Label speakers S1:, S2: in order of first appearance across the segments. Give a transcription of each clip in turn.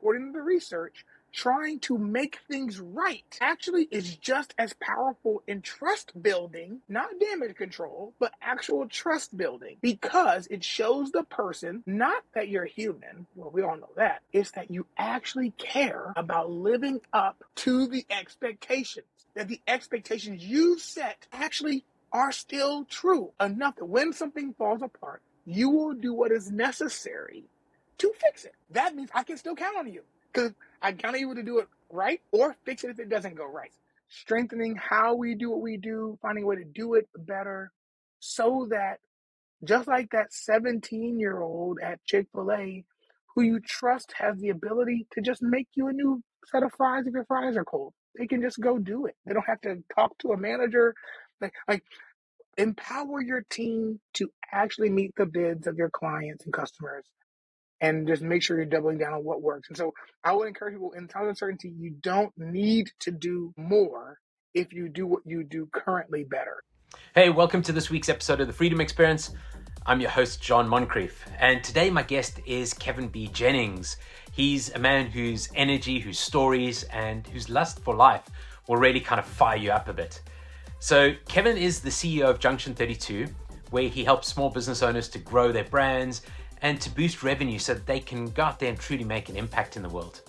S1: according to the research, trying to make things right actually is just as powerful in trust building, not damage control, but actual trust building, because it shows the person not that you're human. Well, we all know that. It's that you actually care about living up to the expectations, that the expectations you set actually are still true enough that when something falls apart, you will do what is necessary to fix it. That means I can still count on you, because I count on you to do it right or fix it if it doesn't go right. Strengthening how we do what we do, finding a way to do it better, so that just like that 17-year-old at Chick-fil-A who you trust has the ability to just make you a new set of fries if your fries are cold. They can just go do it. They don't have to talk to a manager. Like empower your team to actually meet the bids of your clients and customers, and just make sure you're doubling down on what works. And so I would encourage people, in times of uncertainty, you don't need to do more if you do what you do currently better.
S2: Hey, welcome to this week's episode of The Freedom Experience. I'm your host, John Moncrief, and today my guest is Kevin B. Jennings. He's a man whose energy, whose stories, and whose lust for life will really kind of fire you up a bit. So Kevin is the CEO of Junction 32, where he helps small business owners to grow their brands and to boost revenue so that they can go out there and truly make an impact in the world.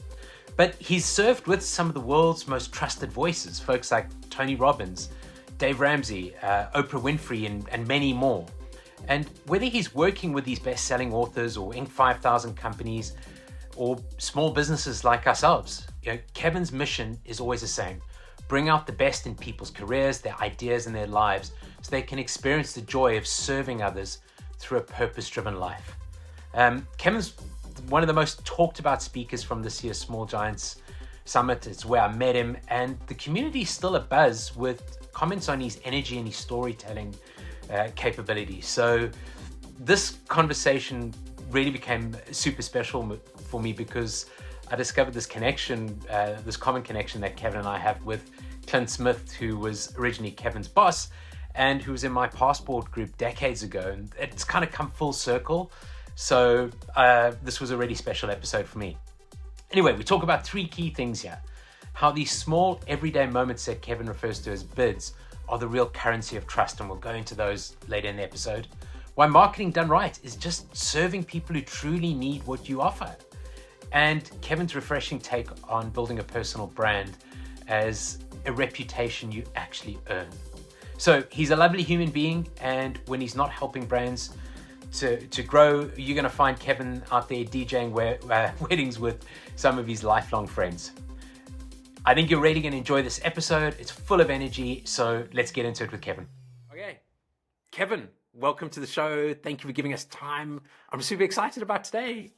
S2: But he's served with some of the world's most trusted voices, folks like Tony Robbins, Dave Ramsey, Oprah Winfrey, and many more. And whether he's working with these best-selling authors or Inc. 5000 companies or small businesses like ourselves, Kevin's mission is always the same: bring out the best in people's careers, their ideas, and their lives so they can experience the joy of serving others through a purpose-driven life. Kevin's one of the most talked about speakers from this year's Small Giants Summit. It's where I met him, and the community is still abuzz with comments on his energy and his storytelling capabilities. So this conversation really became super special for me because I discovered this connection, this common connection that Kevin and I have with Clint Smith, who was originally Kevin's boss and who was in my passport group decades ago. And it's kind of come full circle. So this was a really special episode for me. Anyway, we talk about three key things here: how these small everyday moments that Kevin refers to as bids are the real currency of trust, and we'll go into those later in the episode. Why marketing done right is just serving people who truly need what you offer. And Kevin's refreshing take on building a personal brand as a reputation you actually earn. So he's a lovely human being, and when he's not helping brands to grow, you're going to find Kevin out there DJing weddings with some of his lifelong friends. I think you're really going to enjoy this episode. It's full of energy, so let's get into it with Kevin. Okay, Kevin, welcome to the show. Thank you for giving us time. I'm super excited about today.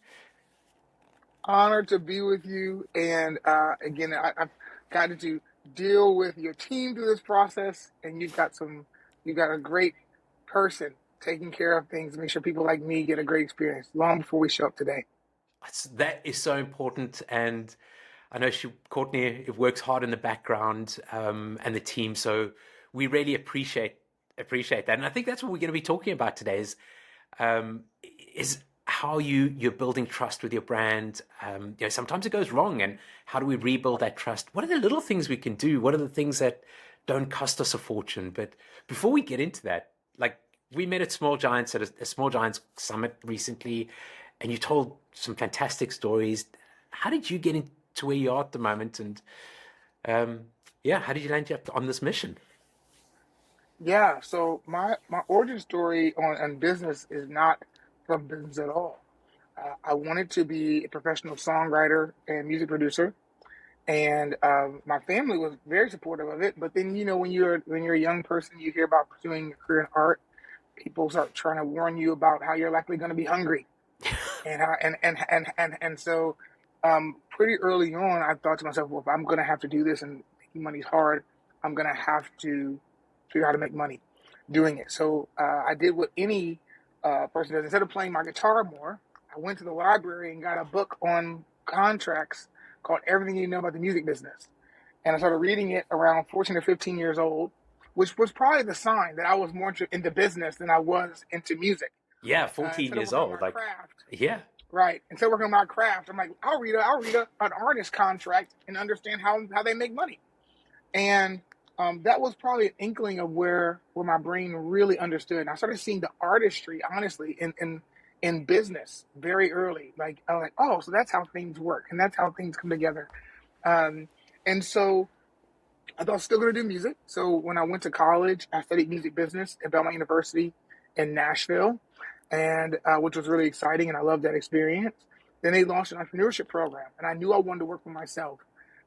S1: Honored to be with you. And again, I've gotten to deal with your team through this process, and you've got a great person taking care of things to make sure people like me get a great experience long before we show up today.
S2: That is so important. And I know Courtney works hard in the background and the team. So we really appreciate that. And I think that's what we're going to be talking about today is how you're building trust with your brand. Sometimes it goes wrong, and how do we rebuild that trust? What are the little things we can do? What are the things that don't cost us a fortune? But before we get into that, we met at Small Giants at a Small Giants Summit recently, and you told some fantastic stories. How did you get into where you are at the moment? And how did you land up on this mission?
S1: Yeah, so my origin story on business is not from business at all. I wanted to be a professional songwriter and music producer, and my family was very supportive of it. But then, when you're a young person, you hear about pursuing a career in art. People start trying to warn you about how you're likely going to be hungry, and so pretty early on, I thought to myself, well, if I'm going to have to do this and making money's hard, I'm going to have to figure out how to make money doing it. So I did what any person does. Instead of playing my guitar more, I went to the library and got a book on contracts called Everything You Know About the Music Business. And I started reading it around 14 or 15 years old, which was probably the sign that I was more into business than I was into music.
S2: Yeah, 14 years old.
S1: Craft,
S2: yeah.
S1: Right. Instead of working on my craft, I'm like, I'll read an artist contract and understand how they make money. And that was probably an inkling of where my brain really understood. And I started seeing the artistry, honestly, in business very early. Like I was like, oh, so that's how things work, and that's how things come together. Um, and so I thought I was still going to do music. So when I went to college, I studied music business at Belmont University in Nashville, and which was really exciting, and I loved that experience. Then they launched an entrepreneurship program, and I knew I wanted to work for myself.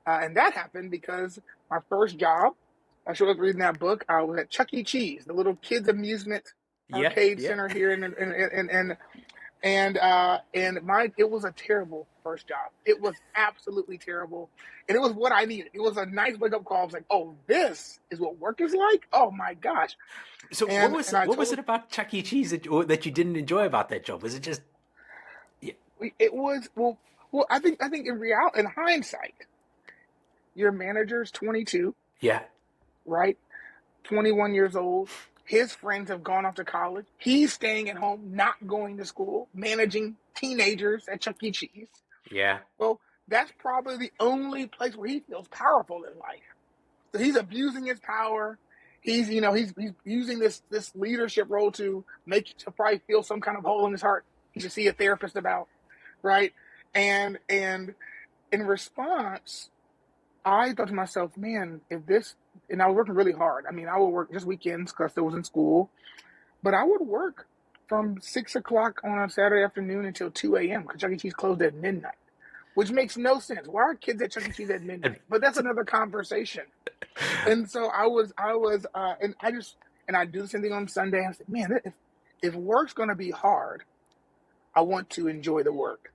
S1: And that happened because my first job, I showed up reading that book. I was at Chuck E. Cheese, the little kids amusement
S2: Yeah,
S1: arcade
S2: yeah.
S1: center here and my it was a terrible first job. It was absolutely terrible, and it was what I needed. It was a nice wake up call. I was like, "Oh, this is what work is like." Oh my gosh!
S2: So
S1: And I
S2: what was it
S1: told
S2: about Chuck E. Cheese that you didn't enjoy about that job? Was it just yeah,
S1: it was well. I think in hindsight, your manager's 22,
S2: yeah,
S1: right? 21 years old. His friends have gone off to college. He's staying at home, not going to school, managing teenagers at Chuck E. Cheese.
S2: yeah,
S1: Well, that's probably the only place where he feels powerful in life. So he's abusing his power. He's using this leadership role to probably feel some kind of hole in his heart he should see a therapist about, right? And in response, I thought to myself, man, if this and I was working really hard. I mean, I would work just weekends because I still was in school, but I would work from 6 o'clock on a Saturday afternoon until 2 a.m. because Chuck E. Cheese closed at midnight, which makes no sense. Why are kids at Chuck E. Cheese at
S2: and
S1: midnight? But that's another conversation. And so and I do the same thing on Sunday. I said, man, if work's going to be hard, I want to enjoy the work.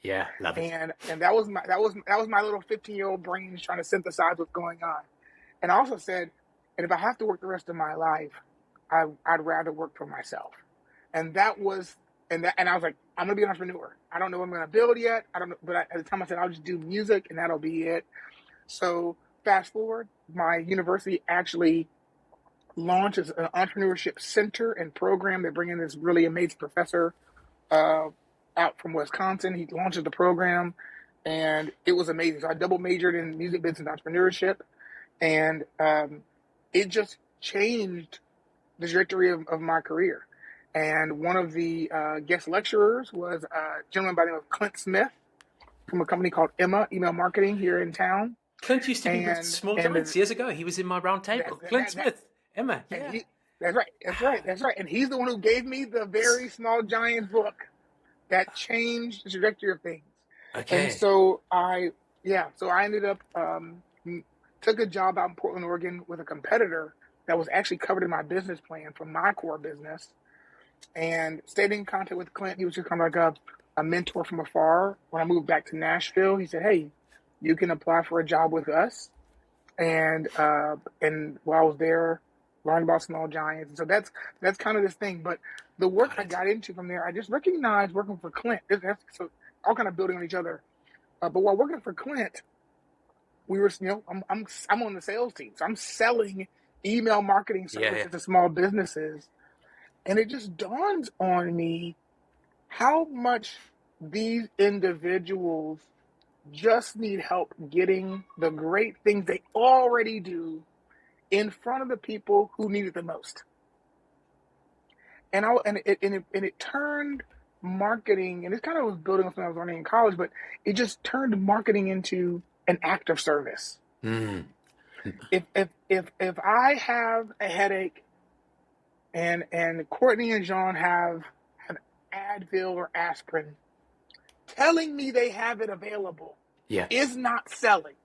S2: yeah, love it.
S1: And that was my little 15-year-old brain trying to synthesize what's going on. And I also said, and if I have to work the rest of my life, I'd rather work for myself. And that was and I was like, I'm gonna be an entrepreneur. I don't know what I'm gonna build yet. I don't know, but at the time I said I'll just do music and that'll be it. So fast forward, my university actually launches an entrepreneurship center and program. They bring in this really amazing professor uh, out from Wisconsin. He launches the program, and it was amazing. So I double majored in music business and entrepreneurship, and it just changed the trajectory of my career. And one of the guest lecturers was a gentleman by the name of Clint Smith from a company called Emma Email Marketing here in town.
S2: Clint used to be with
S1: And
S2: Small
S1: and
S2: Giants years ago. He was in my round table.
S1: that
S2: Clint
S1: that, that
S2: Smith, Emma,
S1: and
S2: yeah.
S1: he that's right. And he's the one who gave me the very small giant book that changed the trajectory of things. And
S2: Okay.
S1: so I ended up took a job out in Portland, Oregon with a competitor that was actually covered in my business plan for my core business, and stayed in contact with Clint. He was just kind of like a mentor from afar. When I moved back to Nashville, he said, "Hey, you can apply for a job with us." And while I was there, learned about small giants. And so that's kind of this thing. But the work
S2: Got
S1: I
S2: it.
S1: got into from there, I just recognized working for Clint. So all kind of building on each other. But while working for Clint, we were I'm on the sales team, so I'm selling email marketing
S2: Yeah, yeah.
S1: services to small businesses, and it just dawns on me how much these individuals just need help getting the great things they already do in front of the people who need it the most. And it turned marketing, and it kind of was building on something I was learning in college, but it just turned marketing into an act of service.
S2: Mm.
S1: If I have a headache and Courtney and John have Advil or aspirin, telling me they have it available
S2: Yeah.
S1: is not selling.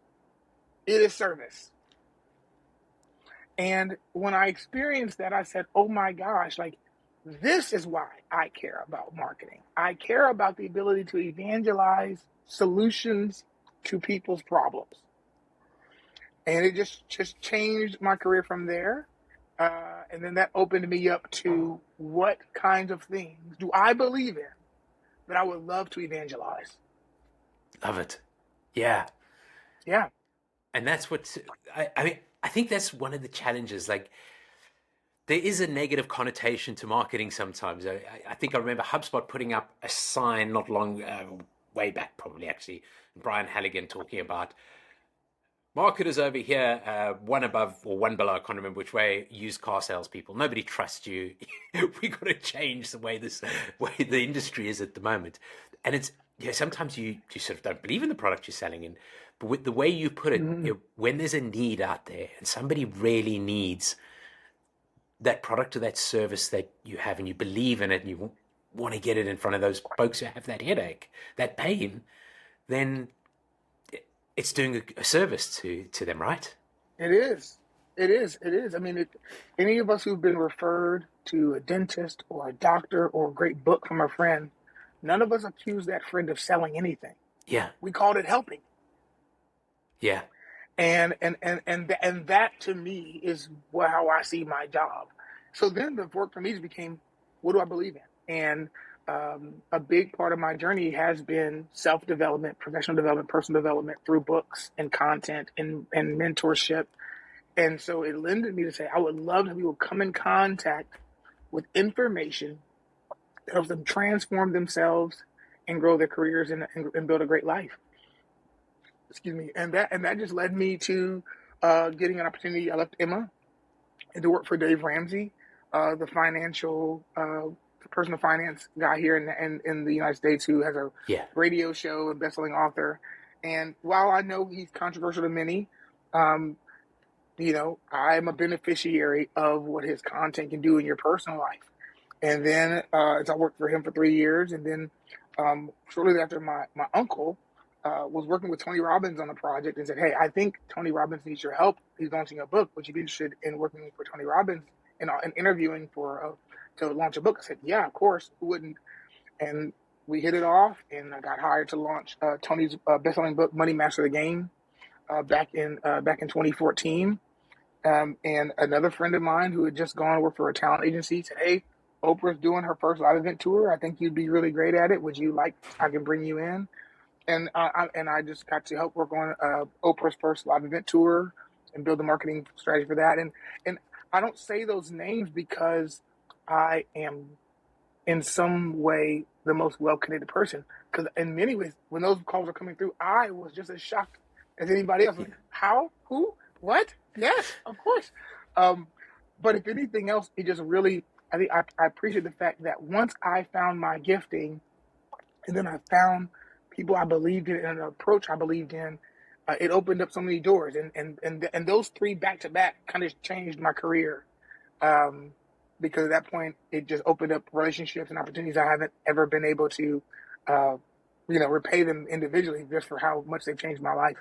S1: It is service. And when I experienced that, I said, oh my gosh, like this is why I care about marketing. I care about the ability to evangelize solutions to people's problems. And it just changed my career from there. And then that opened me up to what kinds of things do I believe in that I would love to evangelize.
S2: Love it. Yeah.
S1: Yeah.
S2: And that's what I mean, I think that's one of the challenges. Like There is a negative connotation to marketing sometimes. I think I remember HubSpot putting up a sign not long, way back probably actually, Brian Halligan talking about marketers over here, one above or one below, I can't remember which way, used car salespeople. Nobody trusts you. We got to change the way the industry is at the moment. And it's, sometimes you sort of don't believe in the product you're selling in. But with the way you put it,
S1: Mhm.
S2: when there's a need out there and somebody really needs that product or that service that you have and you believe in it and you want to get it in front of those folks who have that headache, that pain, then it's doing a service to them, right?
S1: It is. It is. It is. I mean, any of us who've been referred to a dentist or a doctor or a great book from a friend, none of us accused that friend of selling anything.
S2: Yeah,
S1: We called it helping.
S2: yeah,
S1: And that to me is how I see my job. So then the work for me just became, what do I believe in? And a big part of my journey has been self-development, professional development, personal development through books and content and mentorship. And so it lended me to say, I would love to people come in contact with information that helps them transform themselves and grow their careers and build a great life. Excuse me. And that just led me to getting an opportunity. I left Emma and to work for Dave Ramsey, the financial personal finance guy here in the United States, who has a
S2: yeah.
S1: radio show and best-selling author. And while I know he's controversial to many, um, I'm a beneficiary of what his content can do in your personal life. And then as I worked for him for 3 years, and then shortly after, my uncle was working with Tony Robbins on a project and said, "Hey, I think Tony Robbins needs your help. He's launching a book. Would you be interested in working for Tony Robbins and interviewing to launch a book?" I said, "Yeah, of course. Who wouldn't?" And we hit it off, and I got hired to launch Tony's best-selling book, Money Master the Game, back in 2014. And another friend of mine who had just gone to work for a talent agency said, "Hey, Oprah's doing her first live event tour. I think you'd be really great at it. Would you like? I can bring you in." And I just got to help work on Oprah's first live event tour and build the marketing strategy for that. And I don't say those names because I am in some way the most well-connected person. Because in many ways, when those calls are coming through, I was just as shocked as anybody else. Like, how? Who? What? Yes, of course. Um, but if anything else, it just really, I think I appreciate the fact that once I found my gifting, and then I found people I believed in and an approach I believed in, it opened up so many doors. And those three back to back kind of changed my career. Um, because at that point, it just opened up relationships and opportunities I haven't ever been able to, repay them individually just for how much they've changed my life.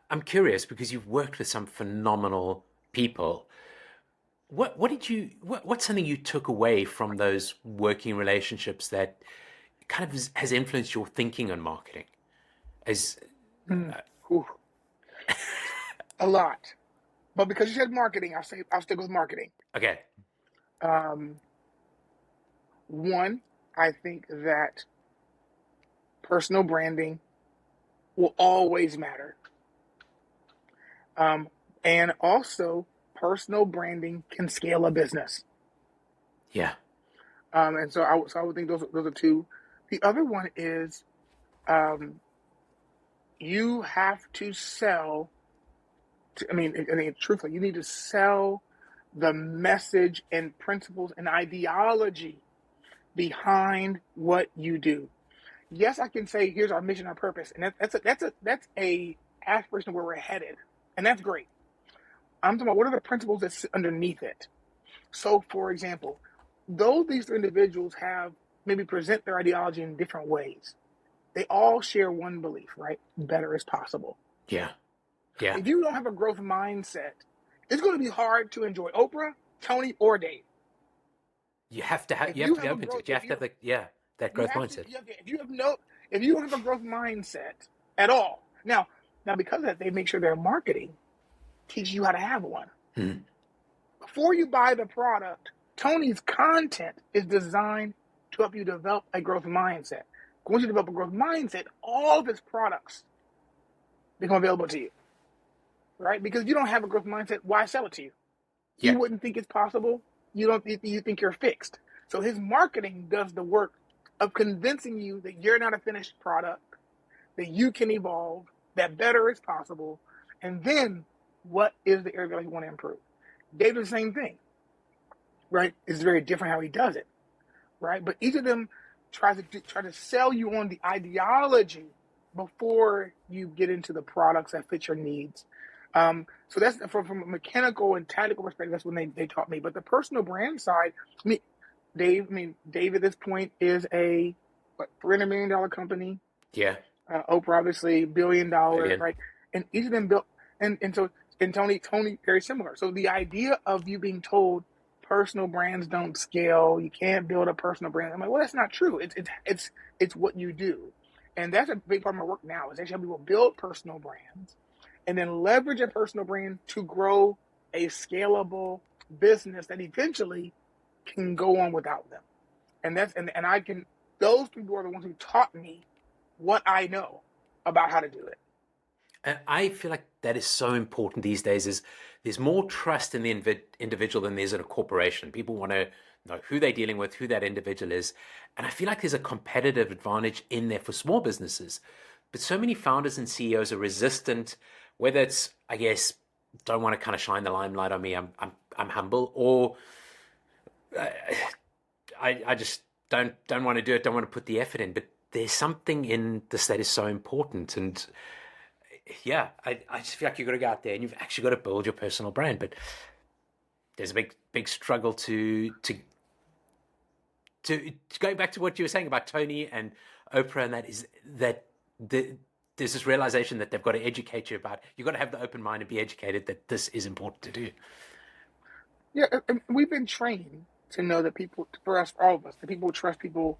S2: I'm curious because you've worked with some phenomenal people. What's something you took away from those working relationships that kind of has influenced your thinking on marketing? As
S1: Mm. Ooh, a lot. But because you said marketing, I'll stick with marketing.
S2: Okay,
S1: Um, One, I think that personal branding will always matter. Um, and also, personal branding can scale a business.
S2: yeah,
S1: And so I would think those are two. The other one is um, you have to sell. I mean, truthfully, you need to sell the message and principles and ideology behind what you do. Yes, I can say, here's our mission, our purpose, and that's a aspiration of where we're headed, and that's great. I'm talking about what are the principles that sit underneath it. So, for example, though these individuals have maybe present their ideology in different ways, they all share one belief, right? Better is possible.
S2: yeah, yeah.
S1: If you don't have a growth mindset, it's going to be hard to enjoy Oprah, Tony, or Dave. If
S2: You have
S1: you
S2: to be
S1: have a
S2: open to
S1: growth,
S2: it. You have to have that
S1: you
S2: growth
S1: have to,
S2: mindset.
S1: if you don't have a growth mindset at all. Now because of that, they make sure their marketing teaches you how to have one.
S2: Hmm.
S1: Before you buy the product, Tony's content is designed to help you develop a growth mindset. Once you develop a growth mindset, all of his products become available to you, right? Because if you don't have a growth mindset, why sell it to you? He
S2: Yeah.
S1: wouldn't think it's possible. You think you're fixed. So his marketing does the work of convincing you that you're not a finished product, that you can evolve, that better is possible, and then what is the area that you want to improve? David, the same thing, right? It's very different how he does it, right? But each of them try to sell you on the ideology before you get into the products that fit your needs. So that's from a mechanical and tactical perspective. That's when they taught me. But the personal brand side, Dave at this point is a $300 million company.
S2: Yeah.
S1: Oprah obviously $1 billion,
S2: Brilliant.
S1: right? And each of them built, and Tony very similar. So the idea of you being told personal brands don't scale, you can't build a personal brand. I'm like, well, that's not true. It's what you do, and that's a big part of my work now. Is actually how people build personal brands, and then leverage a personal brand to grow a scalable business that eventually can go on without them. And I can. Those people are the ones who taught me what I know about how to do it.
S2: And I feel like that is so important these days. Is there's more trust in the individual than there's in a corporation. People want to know who they're dealing with, who that individual is, and I feel like there's a competitive advantage in there for small businesses. But so many founders and CEOs are resistant, whether it's, I guess, don't want to kind of shine the limelight on me. I'm humble, or I just don't want to do it. Don't want to put the effort in. But there's something in this that is so important. And yeah, I just feel like you've got to go out there and you've actually got to build your personal brand. But there's a big struggle to go back to what you were saying about Tony and Oprah, and that is that there's this realization that they've got to educate you about. You've got to have the open mind and be educated that this is important to do.
S1: Yeah, and we've been trained to know that people, for us, all of us, that people trust people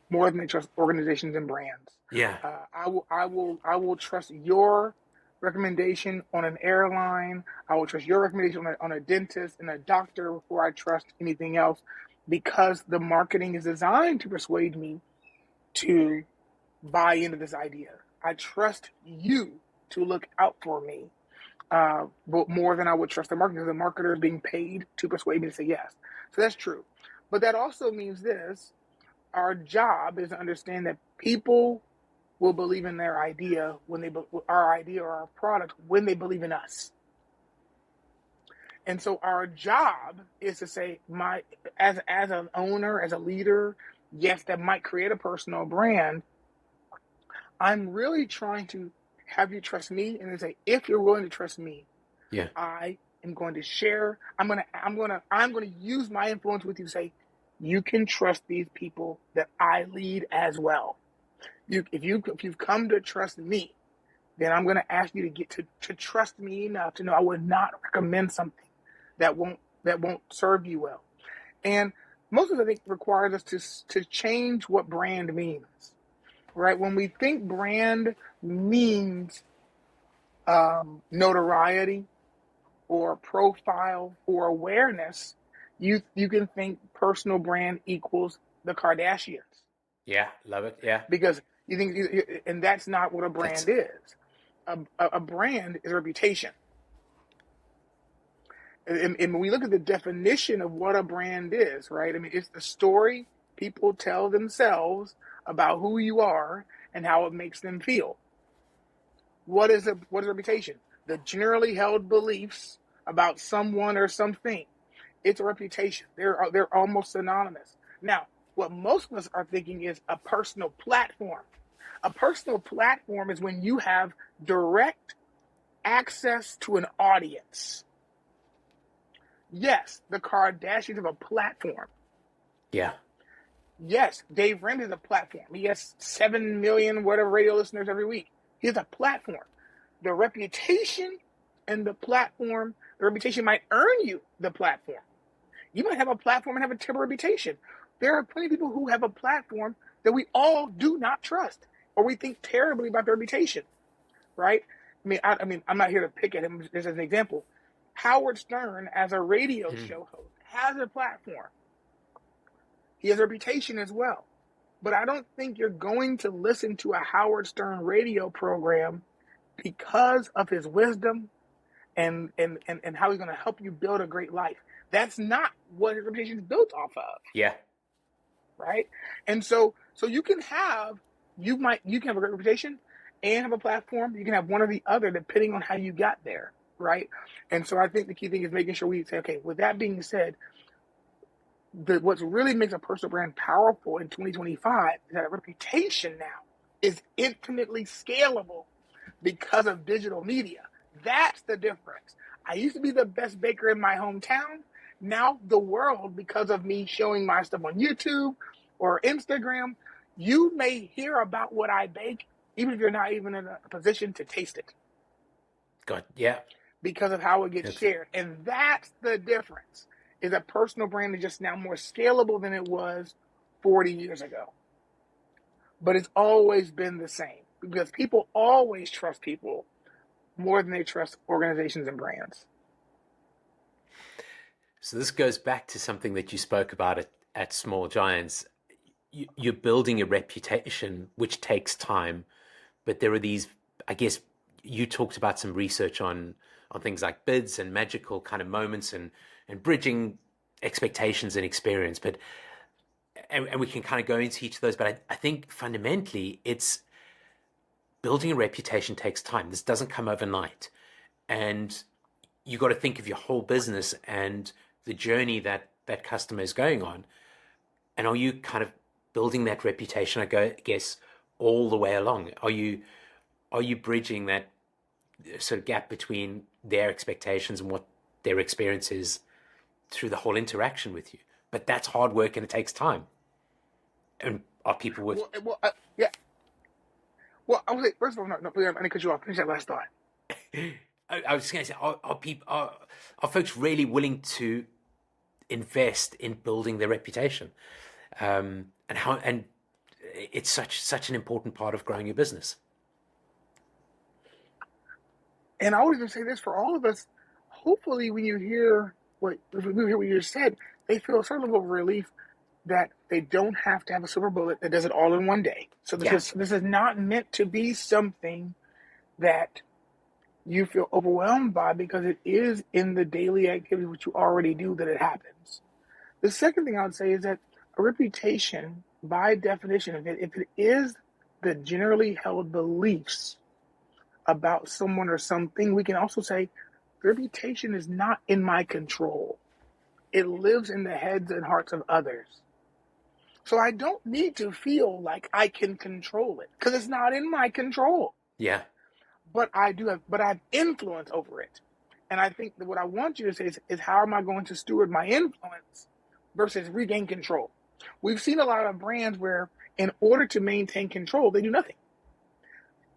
S1: more than they trust organizations and brands.
S2: Yeah.
S1: I will trust your recommendation on an airline. I will trust your recommendation on a dentist and a doctor before I trust anything else, because the marketing is designed to persuade me to buy into this idea. I trust you to look out for me, but more than I would trust the marketer. The marketer is being paid to persuade me to say yes. So that's true. But that also means this: our job is to understand that people will believe in their idea our idea or our product when they believe in us. And so our job is to say, as an owner, as a leader, yes, that might create a personal brand. I'm really trying to have you trust me, and then say, if you're willing to trust me,
S2: Yeah.
S1: I am going to share. I'm going to use my influence with you to say, you can trust these people that I lead as well. If you've come to trust me, then I'm going to ask you to get to trust me enough to know I would not recommend something that won't serve you well. And most of it, I think, requires us to change what brand means. Right? When we think brand means notoriety or profile or awareness, you can think personal brand equals the Kardashians.
S2: Yeah. Love it. Yeah.
S1: Because you think, and that's not what a brand is. A brand is a reputation. And when we look at the definition of what a brand is, right? I mean, it's the story people tell themselves about who you are and how it makes them feel. What is a reputation? The generally held beliefs about someone or something. It's a reputation. They're almost synonymous. Now, what most of us are thinking is a personal platform. A personal platform is when you have direct access to an audience. Yes, the Kardashians have a platform.
S2: Yeah.
S1: Yes, Dave Ramsey has a platform. He has 7 million whatever radio listeners every week. He has a platform. The reputation and the reputation might earn you the platform. You might have a platform and have a terrible reputation. There are plenty of people who have a platform that we all do not trust, or we think terribly about their reputation, right? I mean, I'm not here to pick at him just as an example. Howard Stern, as a radio show host, has a platform. He has a reputation as well. But I don't think you're going to listen to a Howard Stern radio program because of his wisdom and how he's going to help you build a great life. That's not what his reputation is built off of.
S2: Yeah.
S1: Right. And so you can have a great reputation and have a platform. You can have one or the other depending on how you got there. Right. And so I think the key thing is making sure we say, okay, with that being said, what really makes a personal brand powerful in 2025 is that a reputation now is infinitely scalable because of digital media. That's the difference. I used to be the best baker in my hometown. Now the world, because of me showing my stuff on YouTube or Instagram, you may hear about what I bake, even if you're not even in a position to taste it.
S2: God, yeah.
S1: Because of how it gets shared. And that's the difference. Is a personal brand is just now more scalable than it was 40 years ago. But it's always been the same because people always trust people more than they trust organizations and brands.
S2: So this goes back to something that you spoke about at Small Giants. You're building a reputation, which takes time, but there are these, I guess, you talked about some research on things like bids and magical kind of moments and bridging expectations and experience. But and we can kind of go into each of those, but I think fundamentally it's building a reputation takes time. This doesn't come overnight. And you got to think of your whole business and the journey that customer is going on. And are you kind of building that reputation, I guess, all the way along? Are you bridging that sort of gap between their expectations and what their experience is through the whole interaction with you? But that's hard work and it takes time. And are people with...
S1: yeah. Well, I would say, first of all, no, I'm going to cut you off. Finish that last thought.
S2: I was just going to say, are folks really willing to invest in building their reputation? And it's such an important part of growing your business.
S1: And I would even say this for all of us. Hopefully, when you hear what you said, they feel a certain level of relief that they don't have to have a silver bullet that does it all in one day. So this is not meant to be something that you feel overwhelmed by, because it is in the daily activity which you already do that it happens. The second thing I would say is that a reputation, by definition, if it is the generally held beliefs about someone or something, we can also say reputation is not in my control. It lives in the heads and hearts of others. So I don't need to feel like I can control it, because it's not in my control.
S2: Yeah.
S1: But I have influence over it. And I think that what I want you to say is how am I going to steward my influence versus regain control? We've seen a lot of brands where in order to maintain control, they do nothing.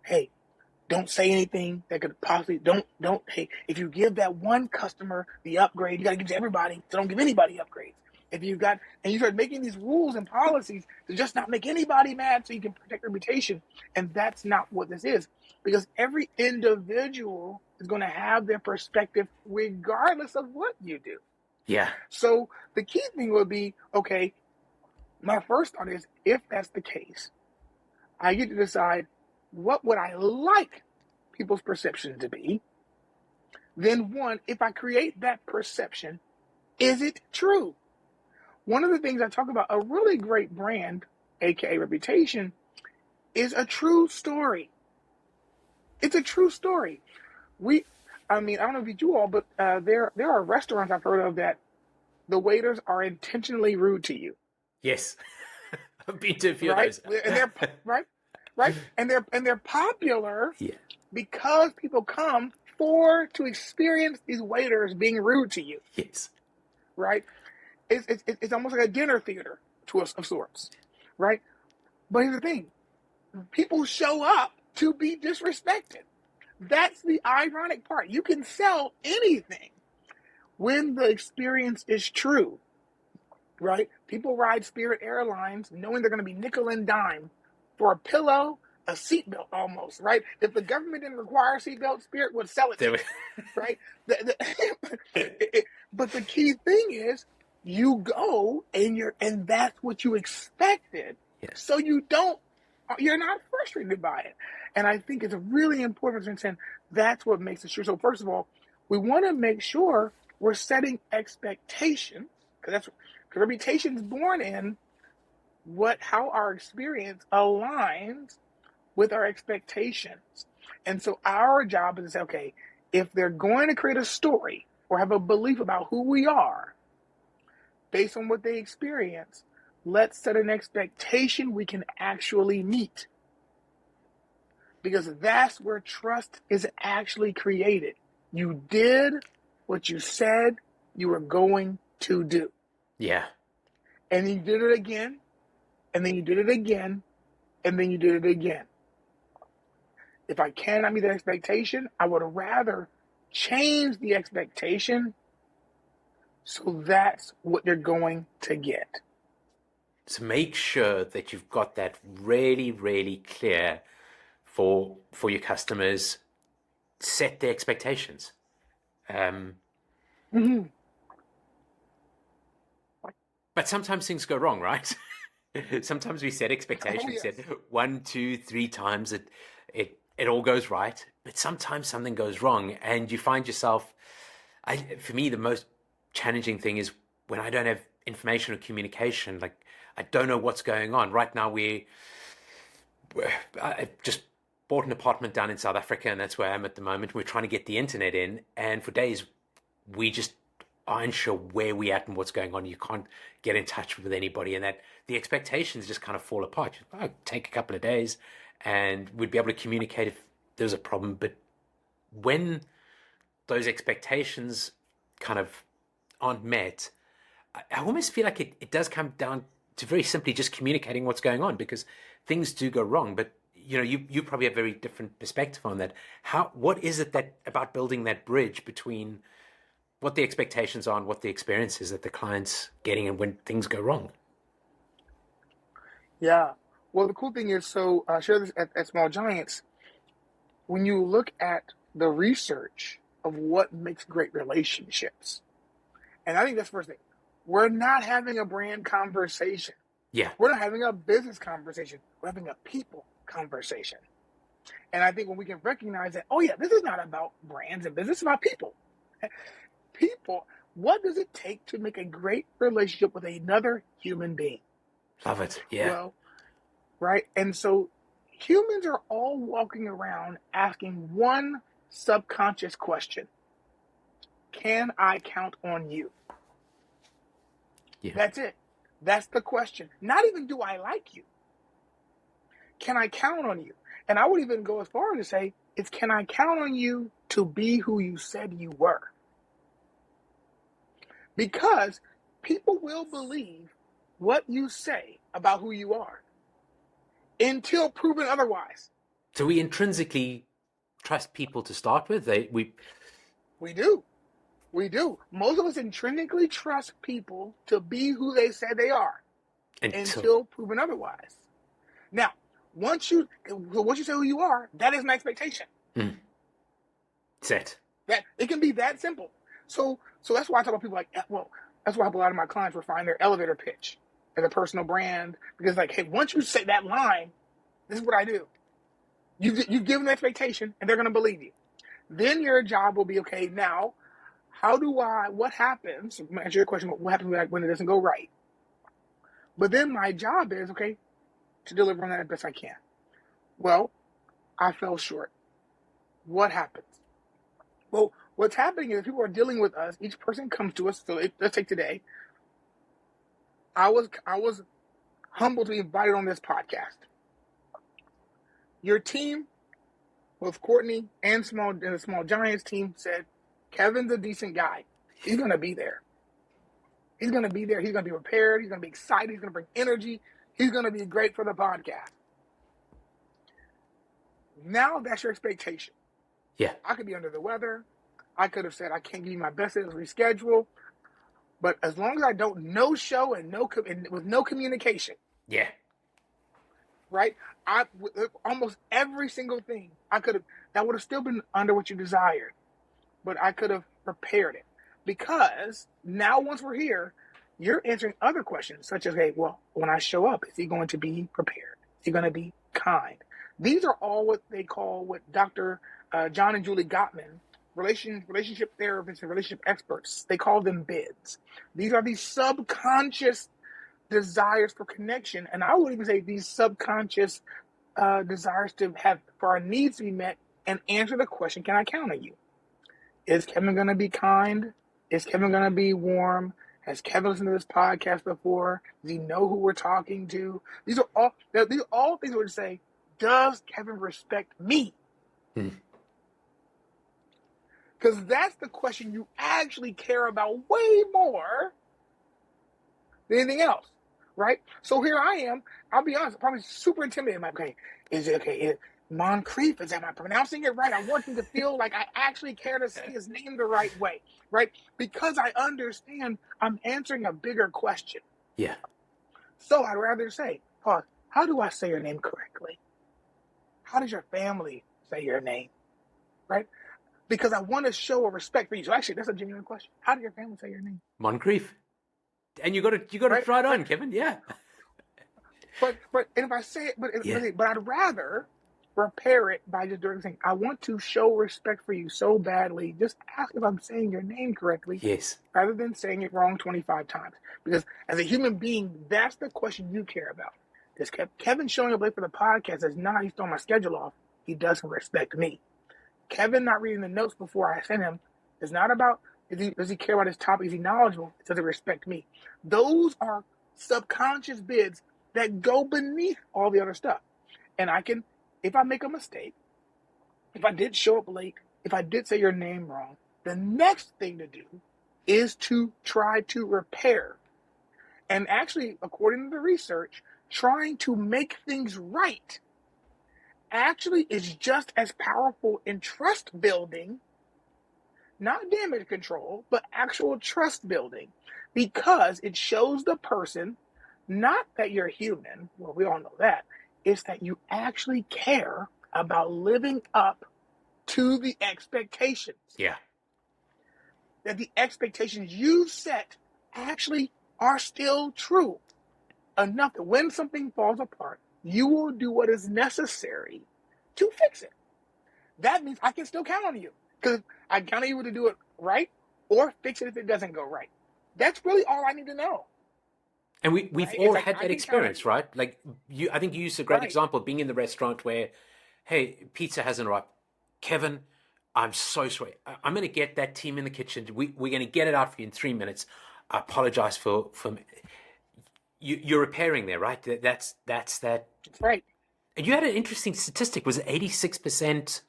S1: Hey, don't say anything that could possibly, hey, if you give that one customer the upgrade, you got to give to everybody, so don't give anybody upgrades. And you start making these rules and policies to just not make anybody mad so you can protect reputation. And that's not what this is, because every individual is going to have their perspective regardless of what you do.
S2: Yeah.
S1: So the key thing would be, okay, my first thought is, if that's the case, I get to decide what would I like people's perception to be. Then one, if I create that perception, is it true? One of the things I talk about, a really great brand, aka reputation, is a true story. It's a true story. I don't know if you do all, but there are restaurants I've heard of that the waiters are intentionally rude to you.
S2: Yes. I've been to a few of those.
S1: And they're right. And they're popular because people come to experience these waiters being rude to you.
S2: Yes.
S1: Right? It's almost like a dinner theater of sorts, right? But here's the thing. People show up to be disrespected. That's the ironic part. You can sell anything when the experience is true, right? People ride Spirit Airlines knowing they're going to be nickel and dime for a pillow, a seatbelt almost, right? If the government didn't require a seatbelt, Spirit would sell it to you, right? But the key thing is, you go and that's what you expected.
S2: Yes.
S1: So you're not frustrated by it. And I think it's really important to understand that's what makes it true. So first of all, we want to make sure we're setting expectations, because reputation is born in how our experience aligns with our expectations. And so our job is to say, okay, if they're going to create a story or have a belief about who we are based on what they experience, let's set an expectation we can actually meet. Because that's where trust is actually created. You did what you said you were going to do.
S2: Yeah.
S1: And you did it again, and then you did it again, and then you did it again. If I cannot meet that expectation, I would rather change the expectation so that's what you're going to get.
S2: So make sure that you've got that really, really clear for your customers. Set the expectations.
S1: Mm-hmm.
S2: But sometimes things go wrong, right? Sometimes we set expectations, set 1, 2, 3 times, it all goes right, but sometimes something goes wrong, and you find yourself. For me, the most challenging thing is when I don't have information or communication. Like, I don't know what's going on right now. I just bought an apartment down in South Africa, and that's where I am at the moment. We're trying to get the internet in, and for days we just aren't sure where we're at and what's going on. You can't get in touch with anybody, and that the expectations just kind of fall apart. It'd take a couple of days and we'd be able to communicate if there's a problem. But when those expectations kind of aren't met, I almost feel like it does come down to very simply just communicating what's going on, because things do go wrong. But you probably have a very different perspective on that. What is it that about building that bridge between what the expectations are and what the experience is that the client's getting, and when things go wrong?
S1: Yeah. Well, the cool thing is, so I share this at Small Giants. When you look at the research of what makes great relationships, and I think that's the first thing, we're not having a brand conversation.
S2: Yeah.
S1: We're not having a business conversation. We're having a people conversation. And I think when we can recognize that, oh yeah, this is not about brands and business, it's about people. People, what does it take to make a great relationship with another human being?
S2: Love it. Yeah.
S1: Well, right? And so humans are all walking around asking one subconscious question. Can I count on you?
S2: Yeah.
S1: That's it. That's the question. Not even do I like you. Can I count on you? And I would even go as far as to say, it's can I count on you to be who you said you were? Because people will believe what you say about who you are until proven otherwise.
S2: So we intrinsically trust people to start with. We
S1: do. We do. Most of us intrinsically trust people to be who they say they are until proven otherwise. Now, once you say who you are, that is an expectation.
S2: Set.
S1: That it can be that simple. So that's why I talk about people like, well, that's why I have a lot of my clients refine their elevator pitch as a personal brand, because like, hey, once you say that line, this is what I do. You give them an expectation, and they're going to believe you. Then your job will be, okay, now, what happens? I'm answer your question, what happens when it doesn't go right? But then my job is, okay, to deliver on that as best I can. Well, I fell short. What happens? Well, what's happening is people are dealing with us. Each person comes to us. So let's take today. I was humbled to be invited on this podcast. Your team, both Courtney and the Small Giants team, said, Kevin's a decent guy. He's going to be there. He's going to be there. He's going to be prepared. He's going to be excited. He's going to bring energy. He's going to be great for the podcast. Now that's your expectation.
S2: Yeah.
S1: I could be under the weather. I could have said, I can't give you my best, let's reschedule. But as long as I don't no-show and with no communication.
S2: Yeah.
S1: Right? Almost every single thing that would have still been under what you desired. But I could have prepared it. Because now once we're here, you're answering other questions, such as, hey, well, when I show up, is he going to be prepared? Is he going to be kind? These are all what they call, what Dr. John and Julie Gottman relationship therapists and relationship experts, they call them bids. These are these subconscious desires for connection, and I would even say these subconscious desires to have for our needs to be met and answer the question, can I count on you? Is Kevin going to be kind? Is Kevin going to be warm? Has Kevin listened to this podcast before? Does he know who we're talking to? These are all things we would say, does Kevin respect me? Because that's the question you actually care about way more than anything else, right? So here I am. I'll be honest, I'm probably super intimidated. I'm like, okay, is it okay? Moncrief, am I pronouncing it right? I want him to feel like I actually care to say his name the right way, right? Because I understand I'm answering a bigger question.
S2: Yeah.
S1: So I'd rather say, pause, how do I say your name correctly? How does your family say your name, right? Because I want to show a respect for you. So actually, that's a genuine question. How do your family say your name?
S2: Moncrief. And you got it right on, Kevin. Yeah.
S1: But if I say it, but I'd rather repair it by just doing saying, I want to show respect for you so badly. Just ask if I'm saying your name correctly.
S2: Yes.
S1: Rather than saying it wrong 25 times. Because as a human being, that's the question you care about. Does Kevin showing up late for the podcast is not he's throwing my schedule off. He doesn't respect me. Kevin not reading the notes before I send him is not about does he care about his topic? Is he knowledgeable? Does he respect me? Those are subconscious bids that go beneath all the other stuff. And I can, if I make a mistake, if I did show up late, if I did say your name wrong, the next thing to do is to try to repair. And actually, according to the research, trying to make things right actually is just as powerful in trust building, not damage control, but actual trust building, because it shows the person not that you're human, well, we all know that, it's that you actually care about living up to the expectations.
S2: Yeah.
S1: That the expectations you set actually are still true. Enough that when something falls apart, you will do what is necessary to fix it. That means I can still count on you. Because I count on you to do it right or fix it if it doesn't go right. That's really all I need to know.
S2: And we've all had that experience, right? Like I think you used a great example, being in the restaurant where, hey, pizza hasn't arrived. Kevin, I'm so sorry. I'm going to get that team in the kitchen. We're going to get it out for you in 3 minutes. I apologize for you're repairing there, right? That's that. That's
S1: right.
S2: And you had an interesting statistic. Was it 86%?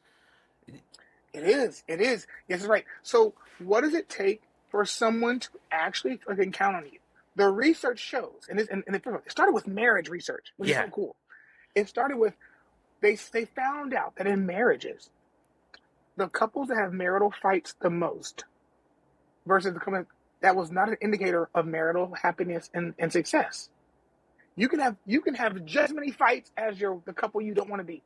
S1: It is. Yes, it's right. So what does it take for someone to actually fucking count on you? The research shows, and it started with marriage research, which is so cool. It started with, they found out that in marriages, the couples that have marital fights the most versus the couple that was not an indicator of marital happiness and success. You can have just as many fights as the couple you don't want to be.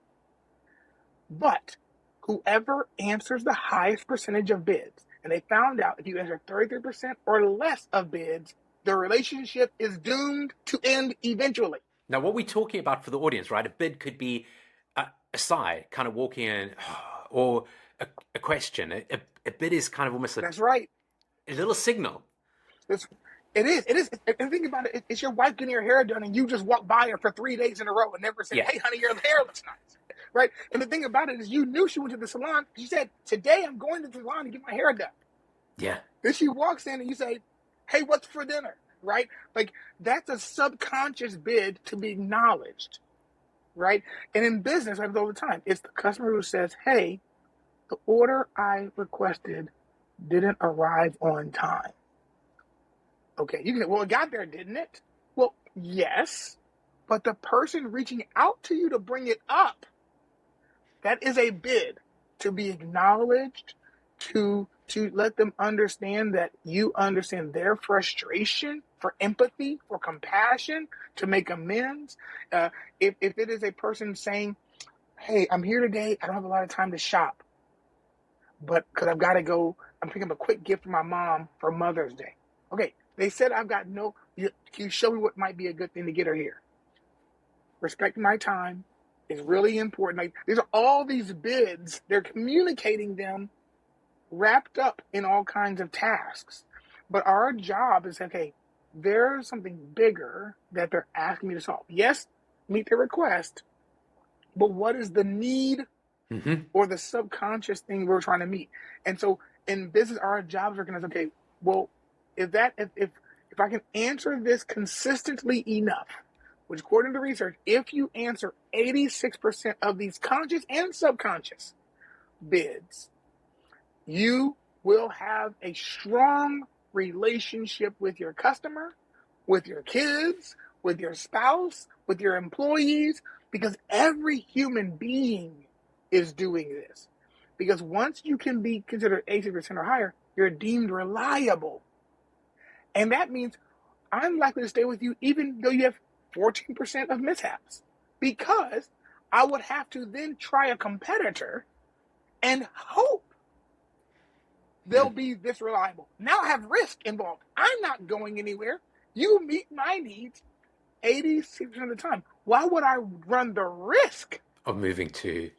S1: But whoever answers the highest percentage of bids, and they found out if you answer 33% or less of bids, the relationship is doomed to end eventually.
S2: Now, what we're talking about for the audience, right? A bid could be a sigh, kind of walking in, or a question. A bid is kind of almost
S1: That's right.
S2: A little signal.
S1: It is. And think about it. It's your wife getting her hair done, and you just walk by her for 3 days in a row and never say, hey, honey, your hair looks nice. Right? And the thing about it is you knew she went to the salon. She said, today I'm going to the salon to get my hair done.
S2: Yeah.
S1: Then she walks in and you say, hey, what's for dinner? Right? Like, that's a subconscious bid to be acknowledged. Right? And in business, happens all the time. It's the customer who says, hey, the order I requested didn't arrive on time. Okay, you can say, well, it got there, didn't it? Well, yes, but the person reaching out to you to bring it up, that is a bid to be acknowledged, to let them understand that you understand their frustration, for empathy, for compassion, to make amends. If it is a person saying, hey, I'm here today, I don't have a lot of time to shop, but because I've got to go, I'm picking up a quick gift for my mom for Mother's Day. Okay, they said can you show me what might be a good thing to get her here? Respect my time is really important. Like, these are all these bids. They're communicating them wrapped up in all kinds of tasks. But our job is, okay, there's something bigger that they're asking me to solve. Yes, meet their request, but what is the need or the subconscious thing we're trying to meet? And so in business, our jobs are going to say, okay, well, if I can answer this consistently enough, which according to research, if you answer 86% of these conscious and subconscious bids, you will have a strong relationship with your customer, with your kids, with your spouse, with your employees, because every human being is doing this. Because once you can be considered 80% or higher, you're deemed reliable. And that means I'm likely to stay with you even though you have 14% of mishaps, because I would have to then try a competitor and hope they'll be this reliable. Now I have risk involved. I'm not going anywhere. You meet my needs 86% of the time. Why would I run the risk
S2: of moving to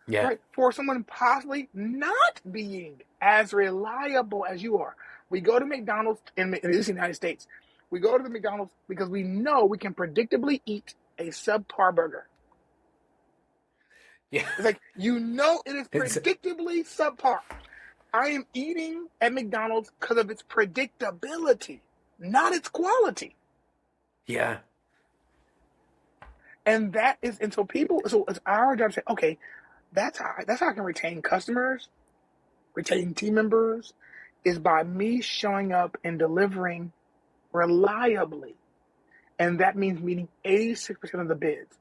S1: right, for someone possibly not being as reliable as you are? We go to McDonald's in the United States. We go to the McDonald's because we know we can predictably eat a subpar burger.
S2: Yeah.
S1: It's like, you know, it is predictably subpar. I am eating at McDonald's because of its predictability, not its quality.
S2: Yeah.
S1: And so it's our job to say, okay, that's how I can retain customers, retain team members, is by me showing up and delivering reliably. And that means meeting 86% of the bids.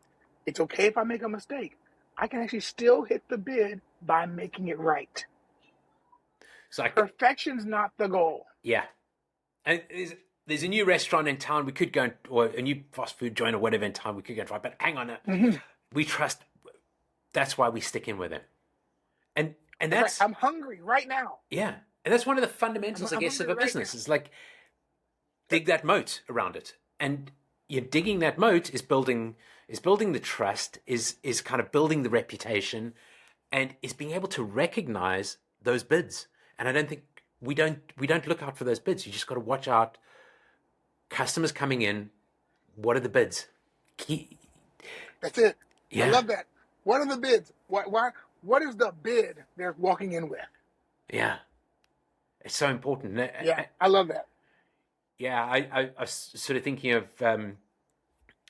S1: It's okay if I make a mistake. I can actually still hit the bid by making it right. So perfection's not the goal.
S2: Yeah. And there's a new restaurant in town we could go, or a new fast food joint or whatever in town we could go and try. But hang on, we trust. That's why we stick in with it. And that's
S1: right. I'm hungry right now.
S2: Yeah, and that's one of the fundamentals, I guess, of a business. It's like dig that moat around it, and you're digging that moat is building the trust, is kind of building the reputation, and is being able to recognize those bids. And I don't think we don't look out for those bids. You just got to watch out. Customers coming in, what are the bids?
S1: That's it.
S2: Yeah.
S1: I love that. What are the bids? What is the bid they're walking in with?
S2: Yeah. It's so important.
S1: Yeah, I love that.
S2: Yeah, I was sort of thinking of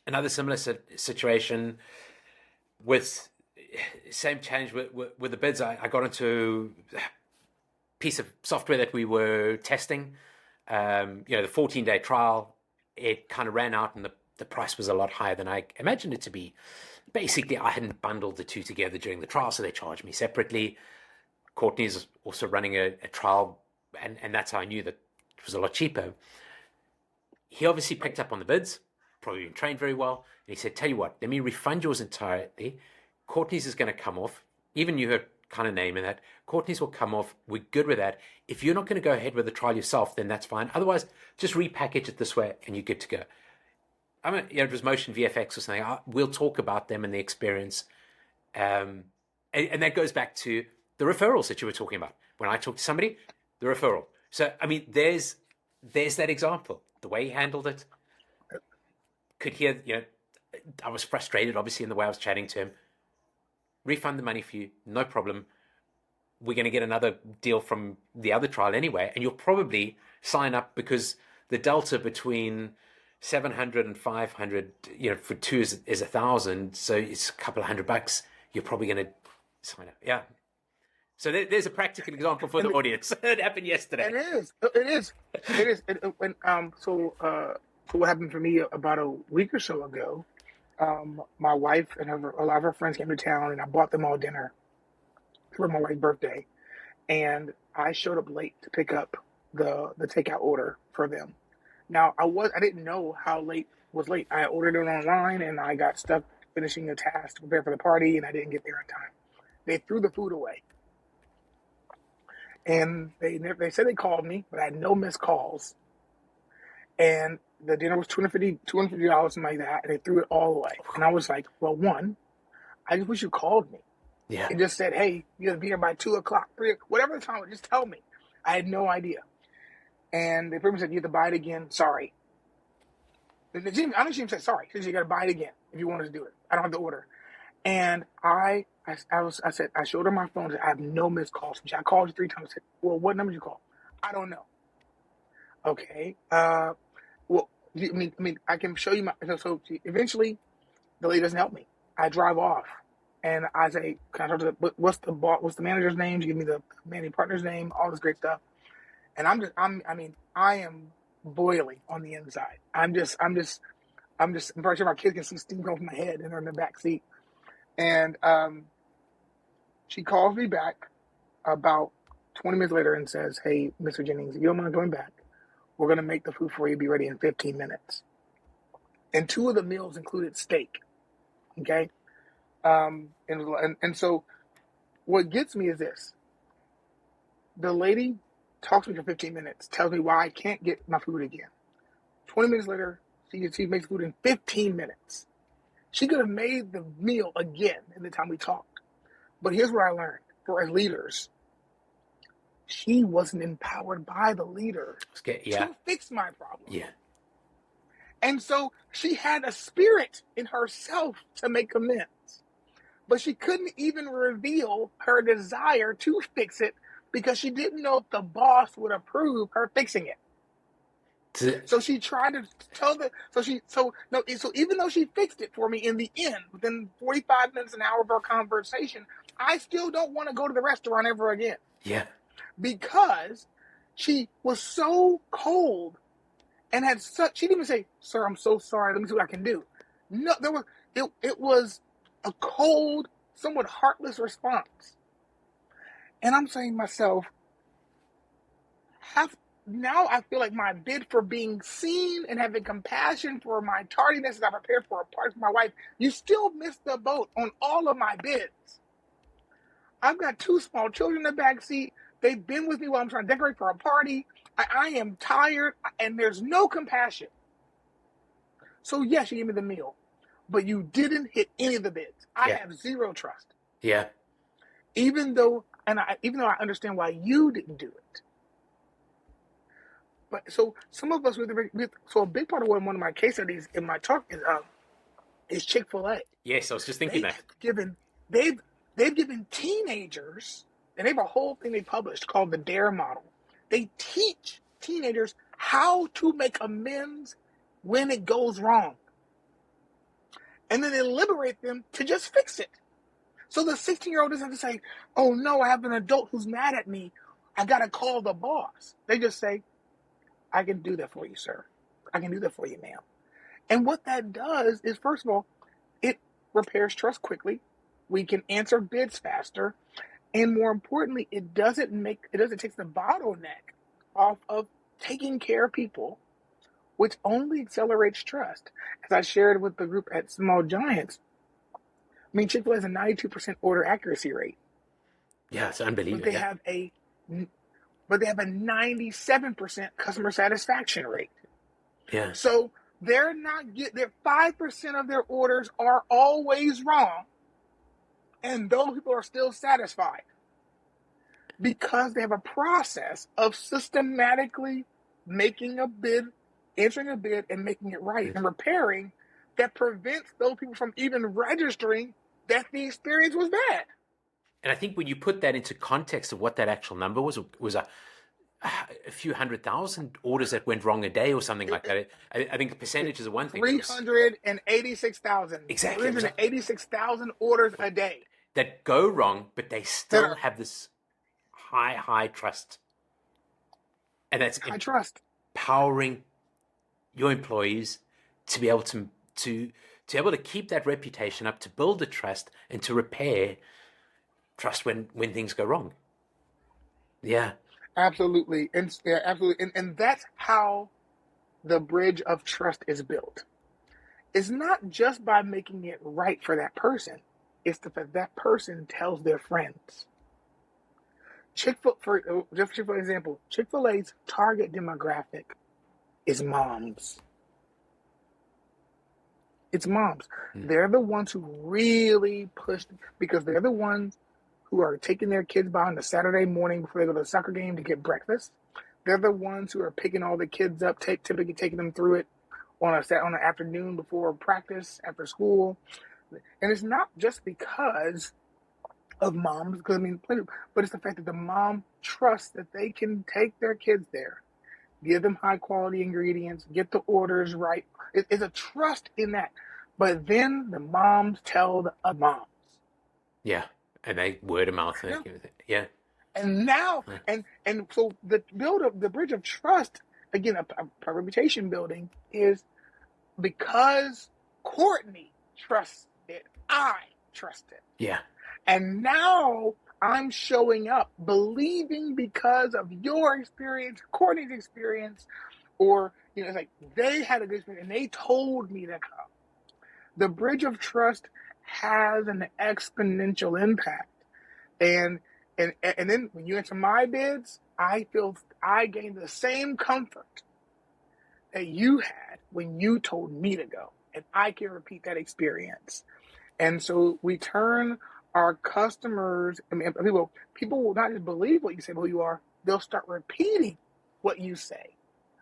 S2: another similar situation with same challenge with the bids. I got into a piece of software that we were testing. The 14-day trial, it kind of ran out and the price was a lot higher than I imagined it to be. Basically, I hadn't bundled the two together during the trial, so they charged me separately. Courtney's also running a trial, and that's how I knew that it was a lot cheaper. He obviously picked up on the bids, probably been trained very well, and he said, tell you what, let me refund yours entirely. Courtney's is going to come off. Even you heard kind of name in that. Courtney's will come off. We're good with that. If you're not going to go ahead with the trial yourself, then that's fine. Otherwise, just repackage it this way and you're good to go. It was Motion VFX or something. We'll talk about them and the experience. And that goes back to the referrals that you were talking about. When I talk to somebody, the referral. So, there's that example. The way he handled it. Could hear, I was frustrated, obviously, in the way I was chatting to him. Refund the money for you, no problem. We're going to get another deal from the other trial anyway, and you'll probably sign up because the delta between 700 and 500, for two is 1,000, so it's a couple of $100. You're probably going to sign up. Yeah. So there's a practical example for the audience. It happened yesterday.
S1: It is. So what happened for me about a week or so ago? My wife and a lot of her friends came to town, and I bought them all dinner for my wife's birthday. And I showed up late to pick up the takeout order for them. Now I didn't know how late was late. I ordered it online, and I got stuck finishing a task to prepare for the party, and I didn't get there in time. They threw the food away, and they said they called me, but I had no missed calls. And the dinner was $250, something like that, and they threw it all away. And I was like, well, one, I just wish you called me.
S2: Yeah.
S1: It just said, hey, you got to be here by 2 o'clock, 3 o'clock, whatever the time was, just tell me. I had no idea. And they pretty much said, you have to buy it again. Sorry. I don't think she even said sorry. She said, you got to buy it again if you want us to do it. I don't have the order. And I showed her my phone. I have no missed calls. I called you 3 times. I said, well, what number did you call? I don't know. Okay. Well, I can show you my. So eventually, the lady doesn't help me. I drive off, and I say, "Can I talk to what's the manager's name? Give me the managing partner's name. All this great stuff." And I am boiling on the inside. I'm pretty sure my kids can see steam coming from my head, and they're in the back seat. And she calls me back about 20 minutes later and says, "Hey, Mr. Jennings, if you don't mind coming back, we're going to make the food for you. Be ready in 15 minutes." And 2 of the meals included steak. Okay. And so what gets me is this. The lady talks to me for 15 minutes, tells me why I can't get my food again. 20 minutes later, she makes food in 15 minutes. She could have made the meal again in the time we talked. But here's what I learned. For as leaders, she wasn't empowered by the leader to fix my problem.
S2: Yeah.
S1: And so she had a spirit in herself to make amends. But she couldn't even reveal her desire to fix it because she didn't know if the boss would approve her fixing it. So she tried to tell so even though she fixed it for me in the end, within 45 minutes, an hour of our conversation, I still don't want to go to the restaurant ever again.
S2: Yeah.
S1: Because she was so cold and she didn't even say, "Sir, I'm so sorry. Let me see what I can do." No, it was a cold, somewhat heartless response. And I'm saying to myself, now I feel like my bid for being seen and having compassion for my tardiness as I prepared for a party for my wife, you still missed the boat on all of my bids. I've got 2 small children in the back seat. They've been with me while I'm trying to decorate for a party. I am tired, and there's no compassion. So yes, you gave me the meal, but you didn't hit any of the bids. I have zero trust.
S2: Yeah.
S1: Even though I understand why you didn't do it. But so some of us so a big part of one of my case studies in my talk is Chick-fil-A.
S2: Yes, I was just thinking
S1: They've given teenagers, and they have a whole thing they published called the DARE model. They teach teenagers how to make amends when it goes wrong. And then they liberate them to just fix it. So the 16-year-old doesn't have to say, "Oh no, I have an adult who's mad at me. I got to call the boss." They just say, "I can do that for you, sir. I can do that for you, ma'am." And what that does is, first of all, it repairs trust quickly. We can answer bids faster. And more importantly, it doesn't take the bottleneck off of taking care of people, which only accelerates trust. As I shared with the group at Small Giants, Chick-fil-A has a 92% order accuracy rate.
S2: Yeah, it's unbelievable.
S1: But they have a 97% customer satisfaction rate.
S2: Yeah.
S1: So they're 5% of their orders are always wrong, and those people are still satisfied because they have a process of systematically making a bid, answering a bid, and making it right and repairing that prevents those people from even registering that the experience was bad.
S2: And I think when you put that into context of what that actual number was a few 100,000 orders that went wrong a day or something like that. I think the percentages are one thing.
S1: 386,000.
S2: Exactly.
S1: 386,000 orders a day.
S2: That go wrong, but they still have this high trust. And that's
S1: high trust.
S2: Empowering your employees to be able to keep that reputation up, to build the trust, and to repair trust when things go wrong. Yeah.
S1: Absolutely. Absolutely. And that's how the bridge of trust is built. It's not just by making it right for that person. It's that person tells their friends. For example, Chick-fil-A's target demographic is moms. It's moms. They're the ones who really push, because they're the ones who are taking their kids by on the Saturday morning before they go to the soccer game to get breakfast. They're the ones who are picking all the kids up, typically taking them through it on an afternoon before practice, after school. And it's not just because of moms, because but it's the fact that the mom trusts that they can take their kids there, give them high quality ingredients, get the orders right. It's a trust in that. But then the moms tell the other moms.
S2: Yeah. And they word of mouth.
S1: Yeah.
S2: Yeah.
S1: And now, and so the the bridge of trust, again, a reputation building is because Courtney trusts it, I trust it.
S2: Yeah.
S1: And now I'm showing up believing because of your experience, Courtney's experience, or, it's like they had a good experience and they told me to come. The bridge of trust has an exponential impact. And then when you enter my bids, I feel I gain the same comfort that you had when you told me to go. And I can repeat that experience. And so we turn our customers, people will not just believe what you say about who you are, they'll start repeating what you say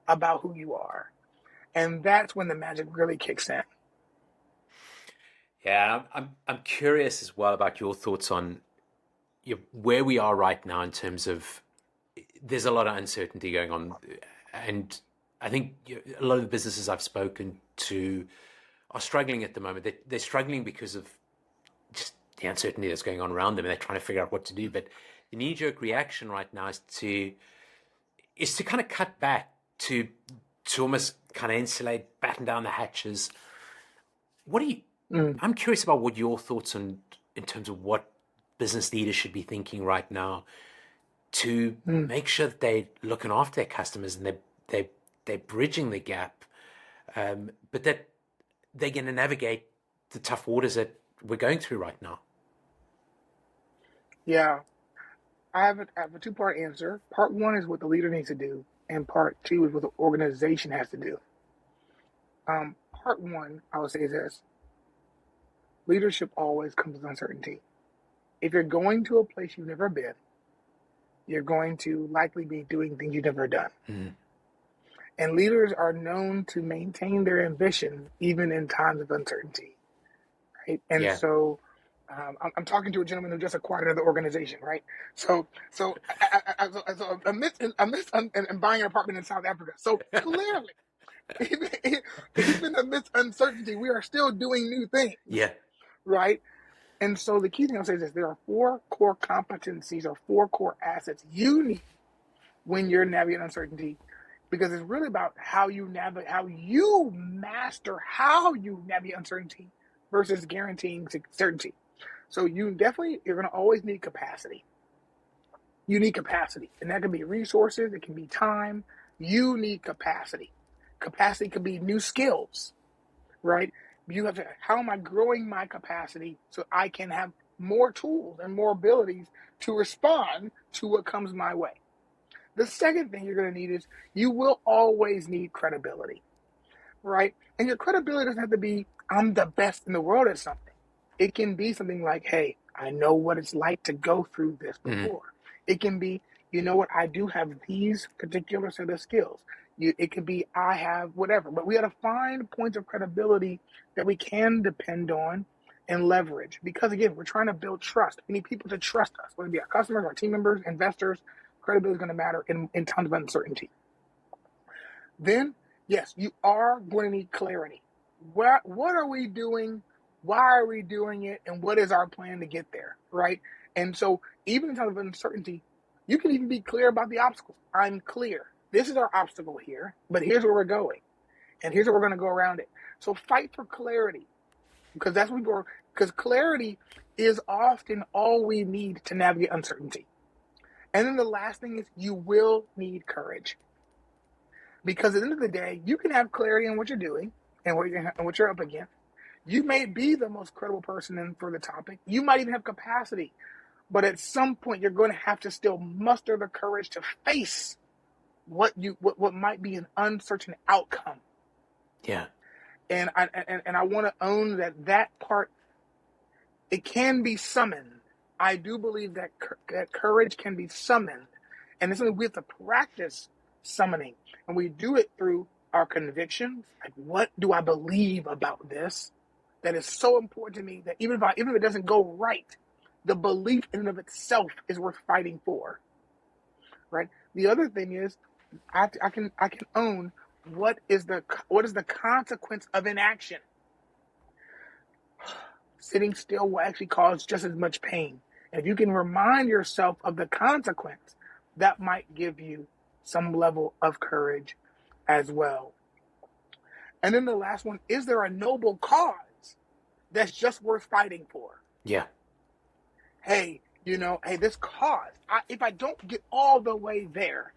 S1: about who you are. And that's when the magic really kicks in.
S2: Yeah, I'm curious as well about your thoughts on where we are right now in terms of there's a lot of uncertainty going on, and I think a lot of the businesses I've spoken to are struggling at the moment. They're struggling because of just the uncertainty that's going on around them, and they're trying to figure out what to do. But the knee-jerk reaction right now is to kind of cut back, to almost kind of insulate, batten down the hatches. What do you? I'm curious about what your thoughts on in terms of what business leaders should be thinking right now to make sure that they're looking after their customers and they're bridging the gap, but that they're going to navigate the tough waters that we're going through right now.
S1: Yeah, I have a two-part answer. Part one is what the leader needs to do, and part two is what the organization has to do. Part one, I would say, is this: leadership always comes with uncertainty. If you're going to a place you've never been, you're going to likely be doing things you've never done.
S2: Mm-hmm.
S1: And leaders are known to maintain their ambition even in times of uncertainty, right? And so I'm talking to a gentleman who just acquired another organization, right? So I'm buying an apartment in South Africa. So clearly, even amidst uncertainty, we are still doing new things.
S2: Yeah.
S1: Right? And so the key thing I'll say is this: there are 4 core competencies or 4 core assets you need when you're navigating uncertainty, because it's really about how you navigate uncertainty versus guaranteeing certainty. So you're going to always need capacity. You need capacity, and that can be resources, it can be time. You need capacity. Capacity could be new skills, right? You have to, how am I growing my capacity so I can have more tools and more abilities to respond to what comes my way? The second thing you're going to need is you will always need credibility, right? And your credibility doesn't have to be, I'm the best in the world at something. It can be something like, hey, I know what it's like to go through this before. It can be, you know what, I do have these particular set of skills. It could be, I have whatever. But we got to find points of credibility that we can depend on and leverage. Because, again, we're trying to build trust. We need people to trust us, whether it be our customers, our team members, investors. Credibility is going to matter in times of uncertainty. Then, yes, you are going to need clarity. What are we doing? Why are we doing it? And what is our plan to get there, right? And so even in times of uncertainty, you can even be clear about the obstacles. I'm clear. This is our obstacle here, but here's where we're going. And here's how we're going to go around it. So fight for clarity, because that's what because clarity is often all we need to navigate uncertainty. And then the last thing is you will need courage. Because at the end of the day, you can have clarity on what you're doing and what you're up against. You may be the most credible person in for the topic. You might even have capacity. But at some point, you're going to have to still muster the courage to face what might be an uncertain outcome.
S2: Yeah.
S1: And I want to own that part. It can be summoned. I do believe that that courage can be summoned, and it's something we have to practice summoning, and we do it through our convictions. Like, what do I believe about this? That is so important to me that even if it doesn't go right, the belief in and of itself is worth fighting for. Right. The other thing is, I can own what is the consequence of inaction. Sitting still will actually cause just as much pain. And if you can remind yourself of the consequence, that might give you some level of courage as well. And then the last one, is there a noble cause that's just worth fighting for?
S2: Yeah.
S1: Hey, this cause, if I don't get all the way there,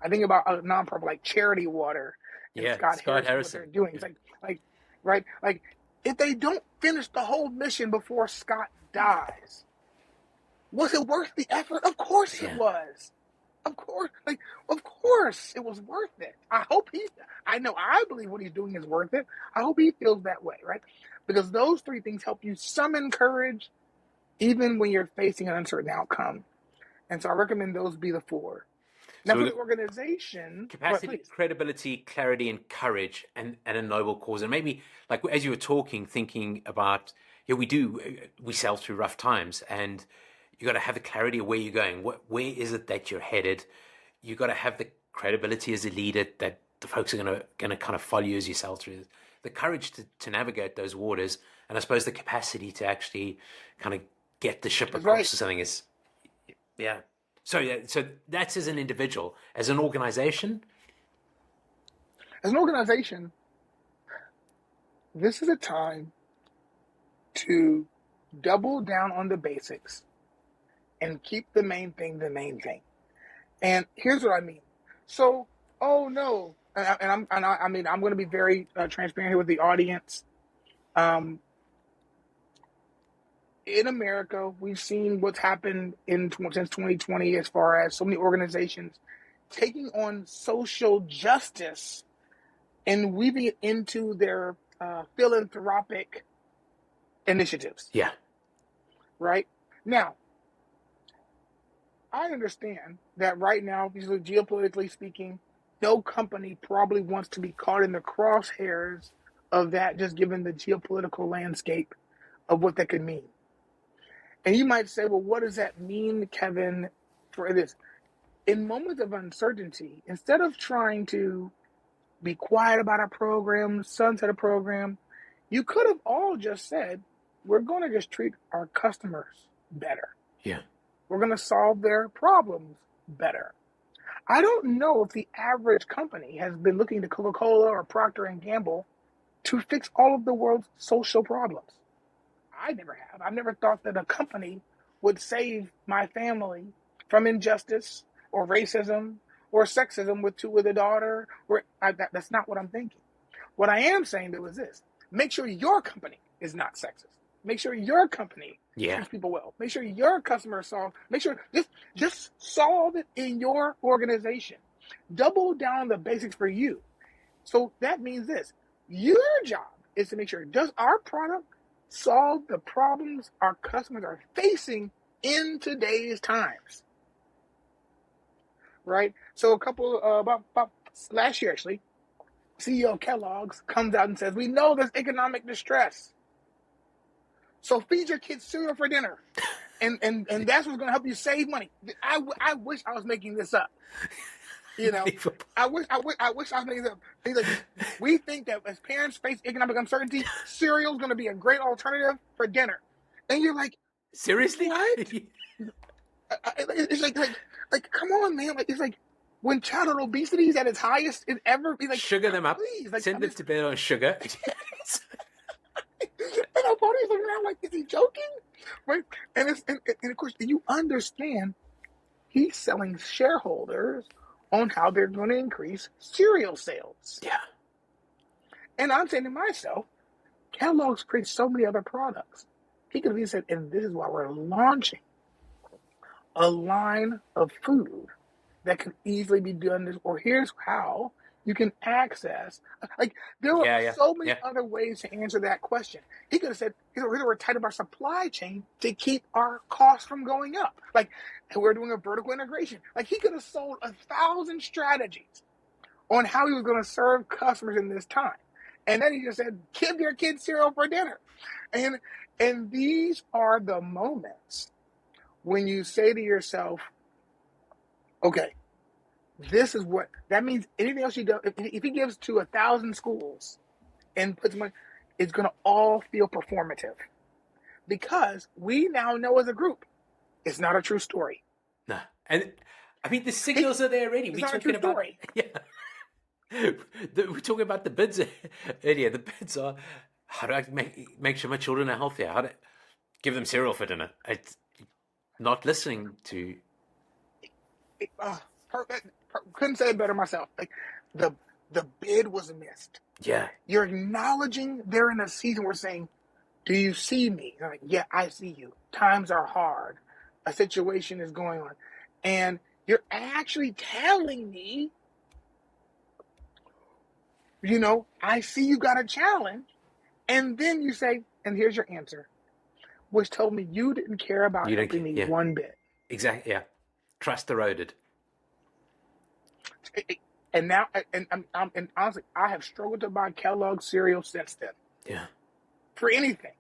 S1: I think about a nonprofit like Charity Water and
S2: Yeah.
S1: Scott
S2: Scott
S1: Harrison, what they're
S2: Harrison.
S1: doing.
S2: Yeah.
S1: It's like, right? Like, if they don't finish the whole mission before Scott dies, was it worth the effort? Of course it was. Of course it was worth it. I believe what he's doing is worth it. I hope he feels that way, right? Because those three things help you summon courage even when you're facing an uncertain outcome. And so I recommend those be the four. Now,
S2: So
S1: for the organization,
S2: capacity, credibility, clarity, and courage, and a noble cause. And maybe, like as you were talking, thinking about, we sail through rough times, and you got to have the clarity of where you're going. Where is it that you're headed? You got to have the credibility as a leader that the folks are gonna kind of follow you as you sail through. The courage to navigate those waters, and I suppose the capacity to actually kind of get the ship across to something is, yeah. So that's as an individual. As an organization?
S1: As an organization, this is a time to double down on the basics and keep the main thing the main thing. And here's what I mean. So, oh no, I'm going to be very transparent here with the audience. In America, we've seen what's happened since 2020 as far as so many organizations taking on social justice and weaving it into their philanthropic initiatives.
S2: Yeah.
S1: Right? Now, I understand that right now, geopolitically speaking, no company probably wants to be caught in the crosshairs of that, just given the geopolitical landscape of what that could mean. And you might say, well, what does that mean, Kevin, for this? In moments of uncertainty, instead of trying to be quiet about a program, sunset a program, you could have all just said, we're going to just treat our customers better.
S2: Yeah.
S1: We're going to solve their problems better. I don't know if the average company has been looking to Coca-Cola or Procter & Gamble to fix all of the world's social problems. I never have. I've never thought that a company would save my family from injustice or racism or sexism with a daughter. That's not what I'm thinking. What I am saying, though, is this. Make sure your company is not sexist. Make sure your company treats people well. Make sure your customers just solve it in your organization. Double down on the basics for you. So that means this. Your job is to make sure, does our product solve the problems our customers are facing in today's times? Right? So about last year, actually, CEO of Kellogg's comes out and says, we know there's economic distress, so feed your kids cereal for dinner. And that's what's going to help you save money. I wish I was making this up. I wish I was making this up. He's like, we think that as parents face economic uncertainty, cereal is going to be a great alternative for dinner. And you're like,
S2: seriously?
S1: What? It's like, come on, man. Like, it's like when childhood obesity is at its highest it ever be. Like,
S2: sugar them up.
S1: Please, like,
S2: send them to bed on sugar.
S1: And our party's looking around like, is he joking? Right? And of course, you understand he's selling shareholders on how they're going to increase cereal sales.
S2: Yeah.
S1: And I'm saying to myself, Kellogg's creates so many other products. He could have even said, and this is why we're launching a line of food that can easily be done this, or here's how you can access. Like, there were so many other ways to answer that question. He could have said, we're tight of our supply chain to keep our costs from going up. Like, we're doing a vertical integration. Like, he could have sold 1,000 strategies on how he was going to serve customers in this time. And then he just said, give your kids cereal for dinner. And these are the moments when you say to yourself, okay, this is what that means. Anything else you do, if he gives to 1,000 schools and puts money, it's going to all feel performative, because we now know as a group it's not a true story.
S2: No, and I mean the signals are there already.
S1: It's not a true story.
S2: We're talking about the bids earlier. The bids are, how do I make sure my children are healthier? How to give them cereal for dinner? It's not listening to.
S1: Couldn't say it better myself. Like, the bid was missed.
S2: Yeah.
S1: You're acknowledging they're in a season where saying, do you see me? Like, yeah, I see you. Times are hard. A situation is going on. And you're actually telling me, I see you got a challenge. And then you say, and here's your answer, which told me you didn't care about helping me one bit.
S2: Exactly, yeah. Trust eroded.
S1: And now, and honestly, I have struggled to buy Kellogg's cereal since then.
S2: Yeah.
S1: For anything.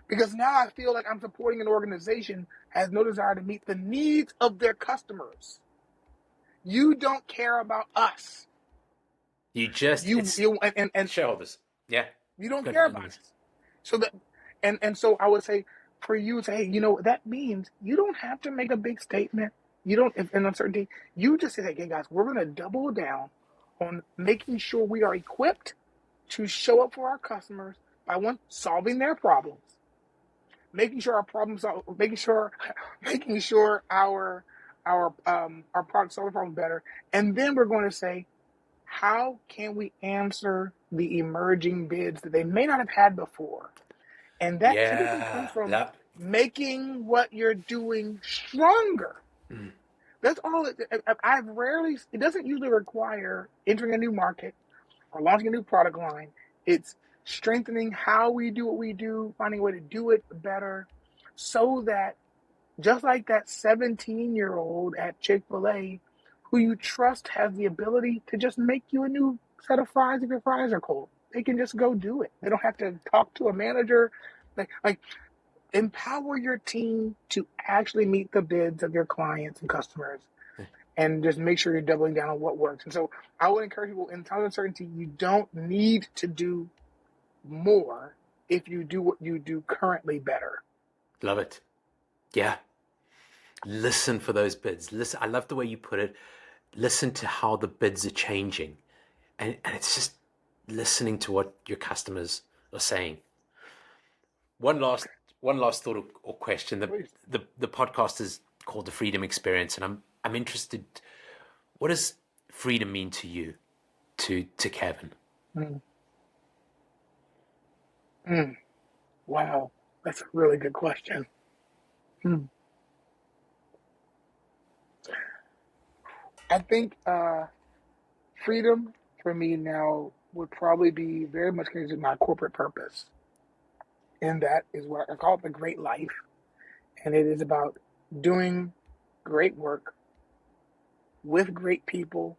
S1: Because now I feel like I'm supporting an organization that has no desire to meet the needs of their customers. You don't care about us.
S2: You just and shareholders. Yeah.
S1: You don't care about us. So that and so I would say, for you to say, that means you don't have to make a big statement. You don't, in uncertainty, you just say, hey guys, we're going to double down on making sure we are equipped to show up for our customers by, one, solving their problems, making sure our problems are, making sure our products solve the problem better, and then we're going to say, how can we answer the emerging bids that they may not have had before? And that typically comes from making what you're doing stronger. Mm. That's all. It doesn't usually require entering a new market or launching a new product line. It's strengthening how we do what we do, finding a way to do it better, so that just like that 17-year-old at Chick-fil-A who you trust has the ability to just make you a new set of fries if your fries are cold. They can just go do it. They don't have to talk to a manager. Like empower your team to actually meet the bids of your clients and customers, and just make sure you're doubling down on what works. And so I would encourage people, in times of uncertainty, you don't need to do more if you do what you do currently better.
S2: Love it. Yeah. Listen for those bids. Listen. I love the way you put it. Listen to how the bids are changing. And it's just listening to what your customers are saying. One last thought or question. The podcast is called The Freedom Experience, and I'm interested. What does freedom mean to you, to Kevin?
S1: Wow, that's a really good question. I think freedom for me now would probably be very much connected to my corporate purpose. And that is what I call it, the great life. And it is about doing great work with great people,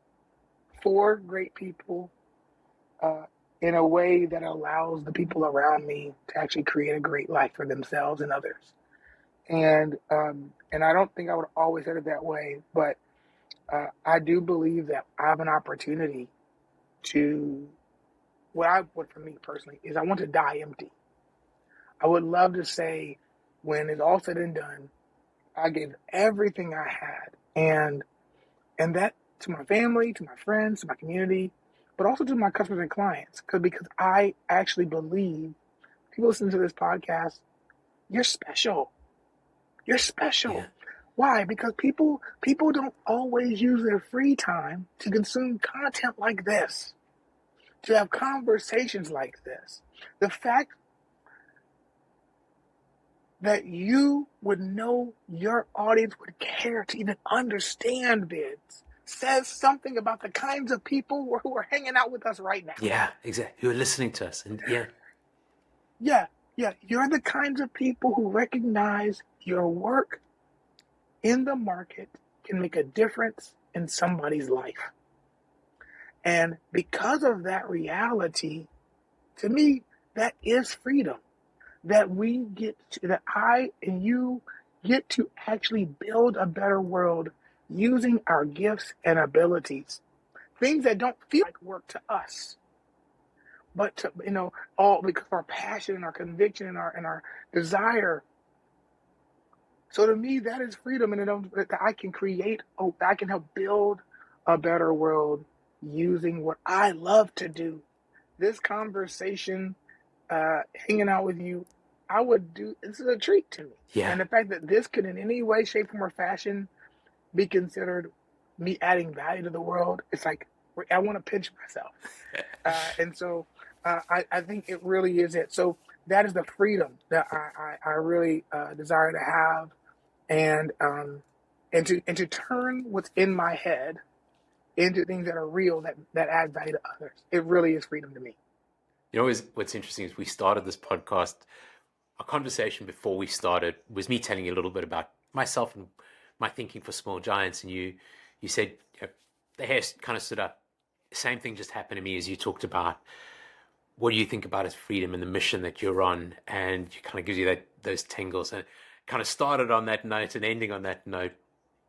S1: for great people, in a way that allows the people around me to actually create a great life for themselves and others. And I don't think I would always say it that way, but I do believe that I have an opportunity to, what for me personally is, I want to die empty. I would love to say, when it's all said and done, I gave everything I had, and that, to my family, to my friends, to my community, but also to my customers and clients, because I actually believe, people listening to this podcast, you're special. You're special. Yeah. Why? Because people don't always use their free time to consume content like this, to have conversations like this. The fact that you would know your audience would care to even understand bids says something about the kinds of people who are hanging out with us right now.
S2: Yeah, exactly. Who are listening to us. And
S1: Yeah. You're the kinds of people who recognize your work in the market can make a difference in somebody's life. And because of that reality, to me, that is freedom. That we get to, that I and you get to actually build a better world using our gifts and abilities. Things that don't feel like work to us, but to, all because of our passion and our conviction and our desire. So to me, that is freedom, and that I can I can help build a better world using what I love to do. This conversation, hanging out with you, this is a treat to me.
S2: Yeah.
S1: And the fact that this could in any way, shape, form, or fashion be considered me adding value to the world, it's like, I want to pinch myself. And so I think it really is it. So that is the freedom that I really desire to have, and to turn what's in my head into things that are real, that add value to others. It really is freedom to me.
S2: What's interesting is we started this podcast. Our conversation before we started was me telling you a little bit about myself and my thinking for Small Giants, and you said the hair kind of stood up. Same thing just happened to me as you talked about. What do you think about as freedom and the mission that you're on? And it kind of gives you those tingles, and kind of started on that note and ending on that note.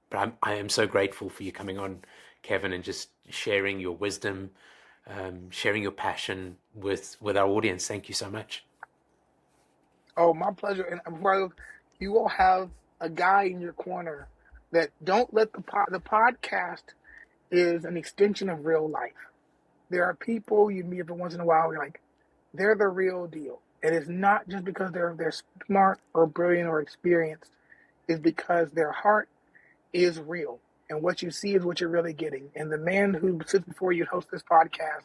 S2: But I am so grateful for you coming on, Kevin, and just sharing your wisdom, sharing your passion with our audience. Thank you so much.
S1: Oh, my pleasure. And you will have a guy in your corner that don't let the podcast is an extension of real life. There are people you meet every once in a while, you're like, they're the real deal. And it's not just because they're smart or brilliant or experienced. It's because their heart is real. And what you see is what you're really getting. And the man who sits before you and hosts this podcast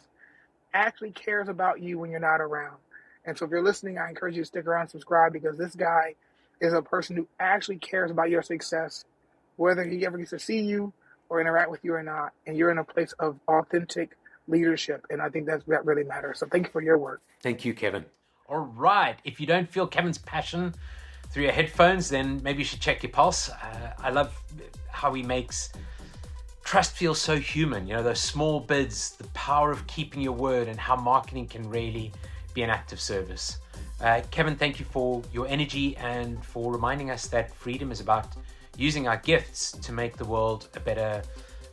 S1: actually cares about you when you're not around. And so if you're listening, I encourage you to stick around and subscribe, because this guy is a person who actually cares about your success, whether he ever gets to see you or interact with you or not. And you're in a place of authentic leadership. And I think that really matters. So thank you for your work.
S2: Thank you, Kevin. All right. If you don't feel Kevin's passion through your headphones, then maybe you should check your pulse. I love how he makes trust feel so human. Those small bids, the power of keeping your word, and how marketing can really be an act of service. Kevin, thank you for your energy and for reminding us that freedom is about using our gifts to make the world a better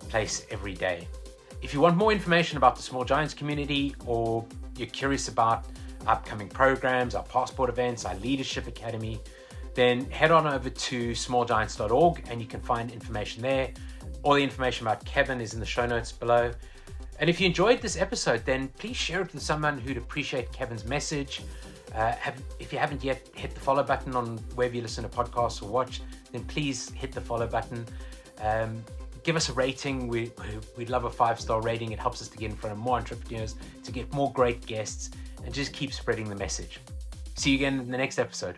S2: place every day. If you want more information about the Small Giants community, or you're curious about upcoming programs, our passport events, our leadership academy, then head on over to smallgiants.org and you can find information there. All the information about Kevin is in the show notes below. And if you enjoyed this episode, then please share it with someone who'd appreciate Kevin's message. If you haven't yet hit the follow button on wherever you listen to podcasts or watch, then please hit the follow button. Give us a rating. We'd love a 5-star rating. It helps us to get in front of more entrepreneurs, to get more great guests, and just keep spreading the message. See you again in the next episode.